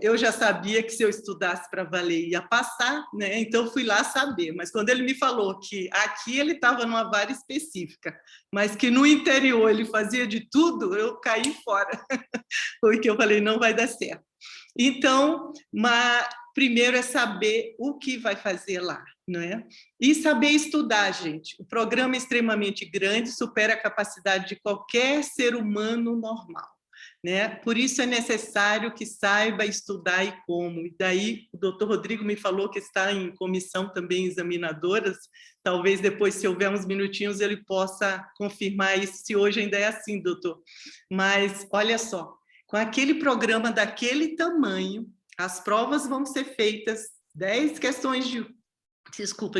eu já sabia que se eu estudasse para valer ia passar, né? Então fui lá saber, mas quando ele me falou que aqui ele estava numa vara específica, mas que no interior ele fazia de tudo, eu caí fora, porque eu falei, não vai dar certo. Então, primeiro é saber o que vai fazer lá, não é? E saber estudar, gente. O programa é extremamente grande, supera a capacidade de qualquer ser humano normal, né? Por isso é necessário que saiba estudar e como. E daí o doutor Rodrigo me falou que está em comissão também examinadoras, talvez depois, se houver uns minutinhos, ele possa confirmar isso, se hoje ainda é assim, doutor. Mas, olha só, com aquele programa daquele tamanho, as provas vão ser feitas, 10 questões de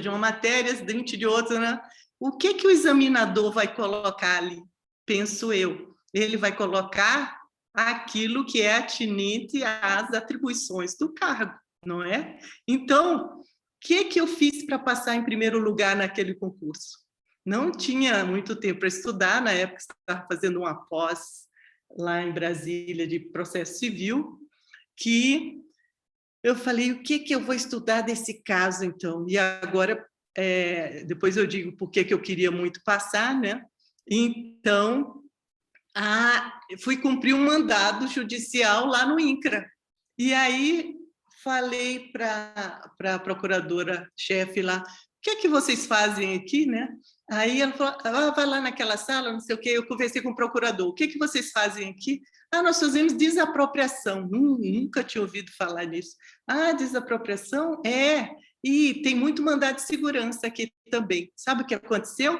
uma matéria, 20 de outra, né? O que o examinador vai colocar ali? Penso eu. Ele vai colocar aquilo que é atinente às atribuições do cargo, não é? Então, o que eu fiz para passar em primeiro lugar naquele concurso? Não tinha muito tempo para estudar, na época estava fazendo uma pós lá em Brasília de processo civil, que eu falei, o que eu vou estudar desse caso, então? E agora, depois eu digo por que eu queria muito passar, né? Então, fui cumprir um mandado judicial lá no INCRA. E aí falei para a procuradora-chefe lá, o que é que vocês fazem aqui, né? Aí ela falou, vai lá naquela sala, não sei o quê. Eu conversei com o procurador, o que é que vocês fazem aqui? Nós fazemos desapropriação. Nunca tinha ouvido falar nisso. Desapropriação? E tem muito mandado de segurança aqui também. Sabe o que aconteceu?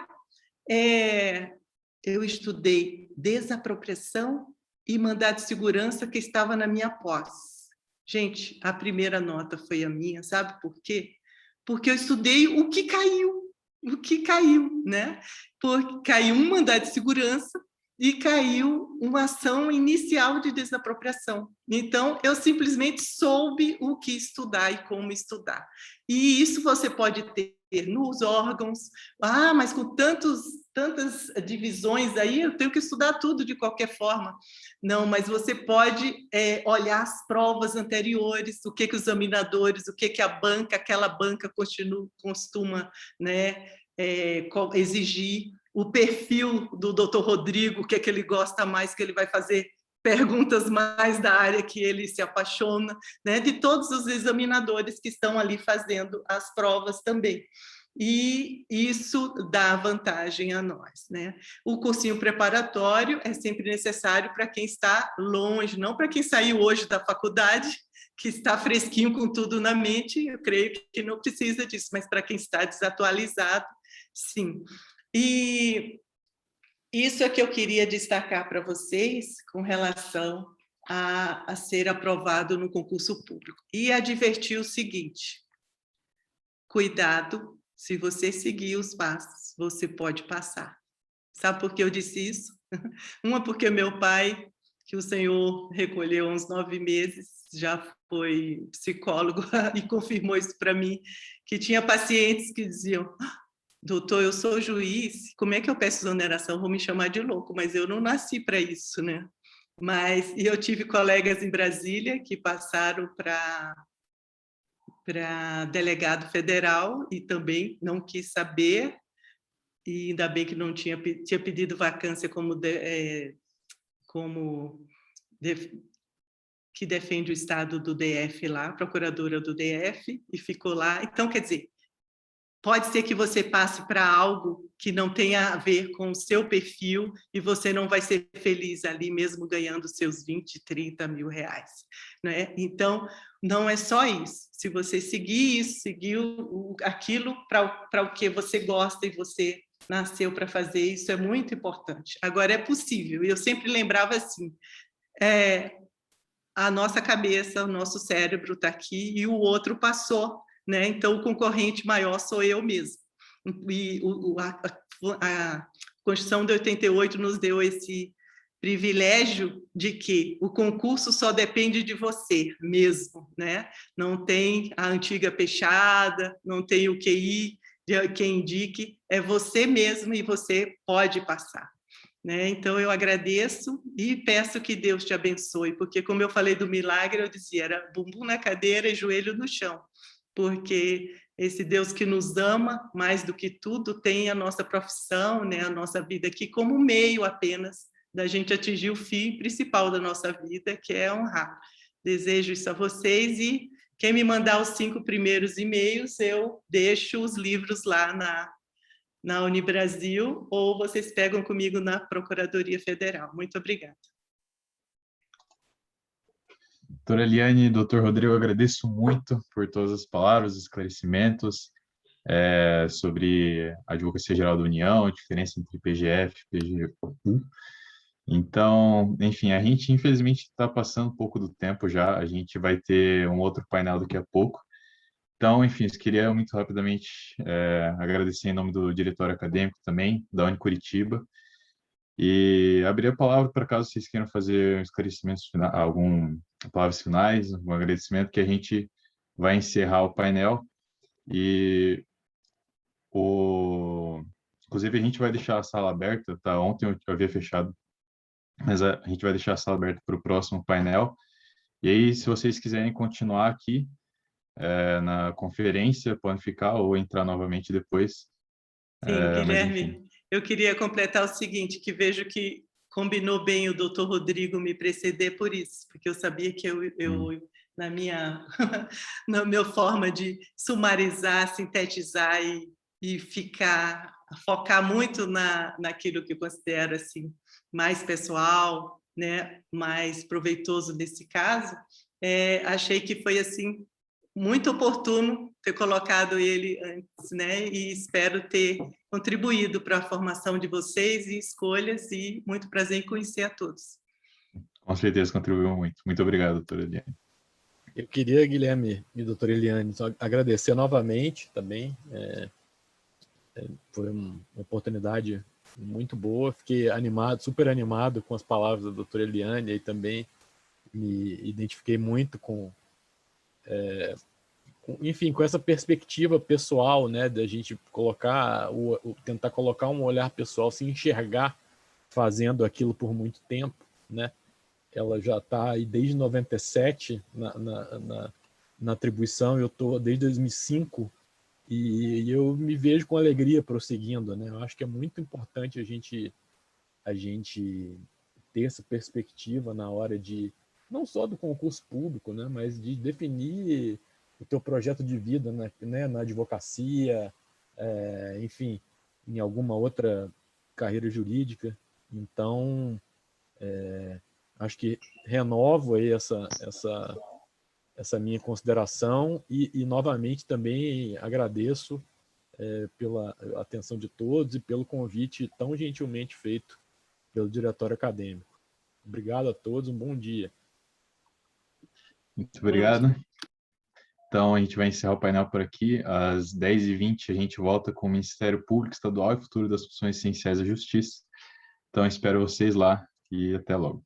Eu estudei desapropriação e mandado de segurança que estava na minha posse. Gente, a primeira nota foi a minha, sabe por quê? Porque eu estudei o que caiu, né? Porque caiu um mandado de segurança e caiu uma ação inicial de desapropriação. Então, eu simplesmente soube o que estudar e como estudar. E isso você pode ter nos órgãos. Mas com tantas divisões aí, eu tenho que estudar tudo de qualquer forma. Não, mas você pode olhar as provas anteriores, o que os examinadores, o que aquela banca costuma, né, exigir, o perfil do doutor Rodrigo, o que ele gosta mais, que ele vai fazer perguntas mais da área que ele se apaixona, né, de todos os examinadores que estão ali fazendo as provas também. E isso dá vantagem a nós, né? O cursinho preparatório é sempre necessário para quem está longe, não para quem saiu hoje da faculdade, que está fresquinho com tudo na mente, eu creio que não precisa disso, mas para quem está desatualizado, sim. E isso é que eu queria destacar para vocês com relação a ser aprovado no concurso público. E advertir o seguinte: cuidado, se você seguir os passos, você pode passar. Sabe por que eu disse isso? Uma, porque meu pai, que o Senhor recolheu há uns 9 meses, já foi psicólogo e confirmou isso para mim, que tinha pacientes que diziam: doutor, eu sou juiz, como é que eu peço exoneração? Vou me chamar de louco, mas eu não nasci para isso, né? E eu tive colegas em Brasília que passaram para delegado federal e também não quis saber, e ainda bem que não tinha pedido vacância que defende o estado do DF lá, procuradora do DF, e ficou lá. Então, quer dizer, pode ser que você passe para algo que não tenha a ver com o seu perfil e você não vai ser feliz ali, mesmo ganhando seus 20, 30 mil reais, né? Então, não é só isso. Se você seguir isso, seguir aquilo para o que você gosta e você nasceu para fazer, isso é muito importante. Agora, é possível. Eu sempre lembrava assim, a nossa cabeça, o nosso cérebro está aqui e o outro passou, né? Então, o concorrente maior sou eu mesmo. E a Constituição de 88 nos deu esse privilégio de que o concurso só depende de você mesmo, né? Não tem a antiga peixada, não tem o QI de quem indique, é você mesmo e você pode passar. Né? Então, eu agradeço e peço que Deus te abençoe, porque, como eu falei do milagre, eu dizia, era bumbum na cadeira e joelho no chão, porque esse Deus que nos ama mais do que tudo tem a nossa profissão, né, a nossa vida aqui como meio apenas da gente atingir o fim principal da nossa vida, que é honrar. Desejo isso a vocês e quem me mandar os 5 primeiros e-mails, eu deixo os livros lá na Unibrasil, ou vocês pegam comigo na Procuradoria Federal. Muito obrigada. Doutora Eliane e doutor Rodrigo, eu agradeço muito por todas as palavras, esclarecimentos sobre a Advocacia Geral da União, a diferença entre PGF e PGU. Então, enfim, a gente infelizmente está passando um pouco do tempo já, a gente vai ter um outro painel daqui a pouco. Então, enfim, eu queria muito rapidamente agradecer em nome do diretório acadêmico também, da Unicuritiba, e abrir a palavra para caso vocês queiram fazer esclarecimentos, palavras finais, um agradecimento, que a gente vai encerrar o painel. E, inclusive, a gente vai deixar a sala aberta, tá? Ontem eu havia fechado, mas a gente vai deixar a sala aberta para o próximo painel. E aí, se vocês quiserem continuar aqui na conferência, podem ficar ou entrar novamente depois. Sim, Mas enfim. Guilherme, eu queria completar o seguinte, que vejo que combinou bem o doutor Rodrigo me preceder por isso, porque eu sabia que eu na minha na minha forma de sumarizar, sintetizar e focar muito naquilo que eu considero assim mais pessoal, né, mais proveitoso nesse caso, achei que foi assim muito oportuno ter colocado ele antes, né? E espero ter contribuído para a formação de vocês e escolhas, e muito prazer em conhecer a todos. Com certeza contribuiu muito. Muito obrigado, doutora Eliane. Eu queria, Guilherme e doutora Eliane, só agradecer novamente também. Foi uma oportunidade muito boa. Fiquei animado, super animado com as palavras da doutora Eliane, e também me identifiquei muito enfim, com essa perspectiva pessoal, né, da gente tentar colocar um olhar pessoal, se enxergar fazendo aquilo por muito tempo, né? Ela já está aí desde 97 na atribuição, eu estou desde 2005 e eu me vejo com alegria prosseguindo, né? Eu acho que é muito importante a gente ter essa perspectiva na hora de, não só do concurso público, né, mas de definir o teu projeto de vida na advocacia, enfim, em alguma outra carreira jurídica. Então, acho que renovo aí essa minha consideração e novamente também agradeço pela atenção de todos e pelo convite tão gentilmente feito pelo diretório acadêmico. Obrigado a todos, um bom dia. Muito obrigado. Então, a gente vai encerrar o painel por aqui. Às 10h20, a gente volta com o Ministério Público Estadual e Futuro das Funções Essenciais da Justiça. Então, espero vocês lá e até logo.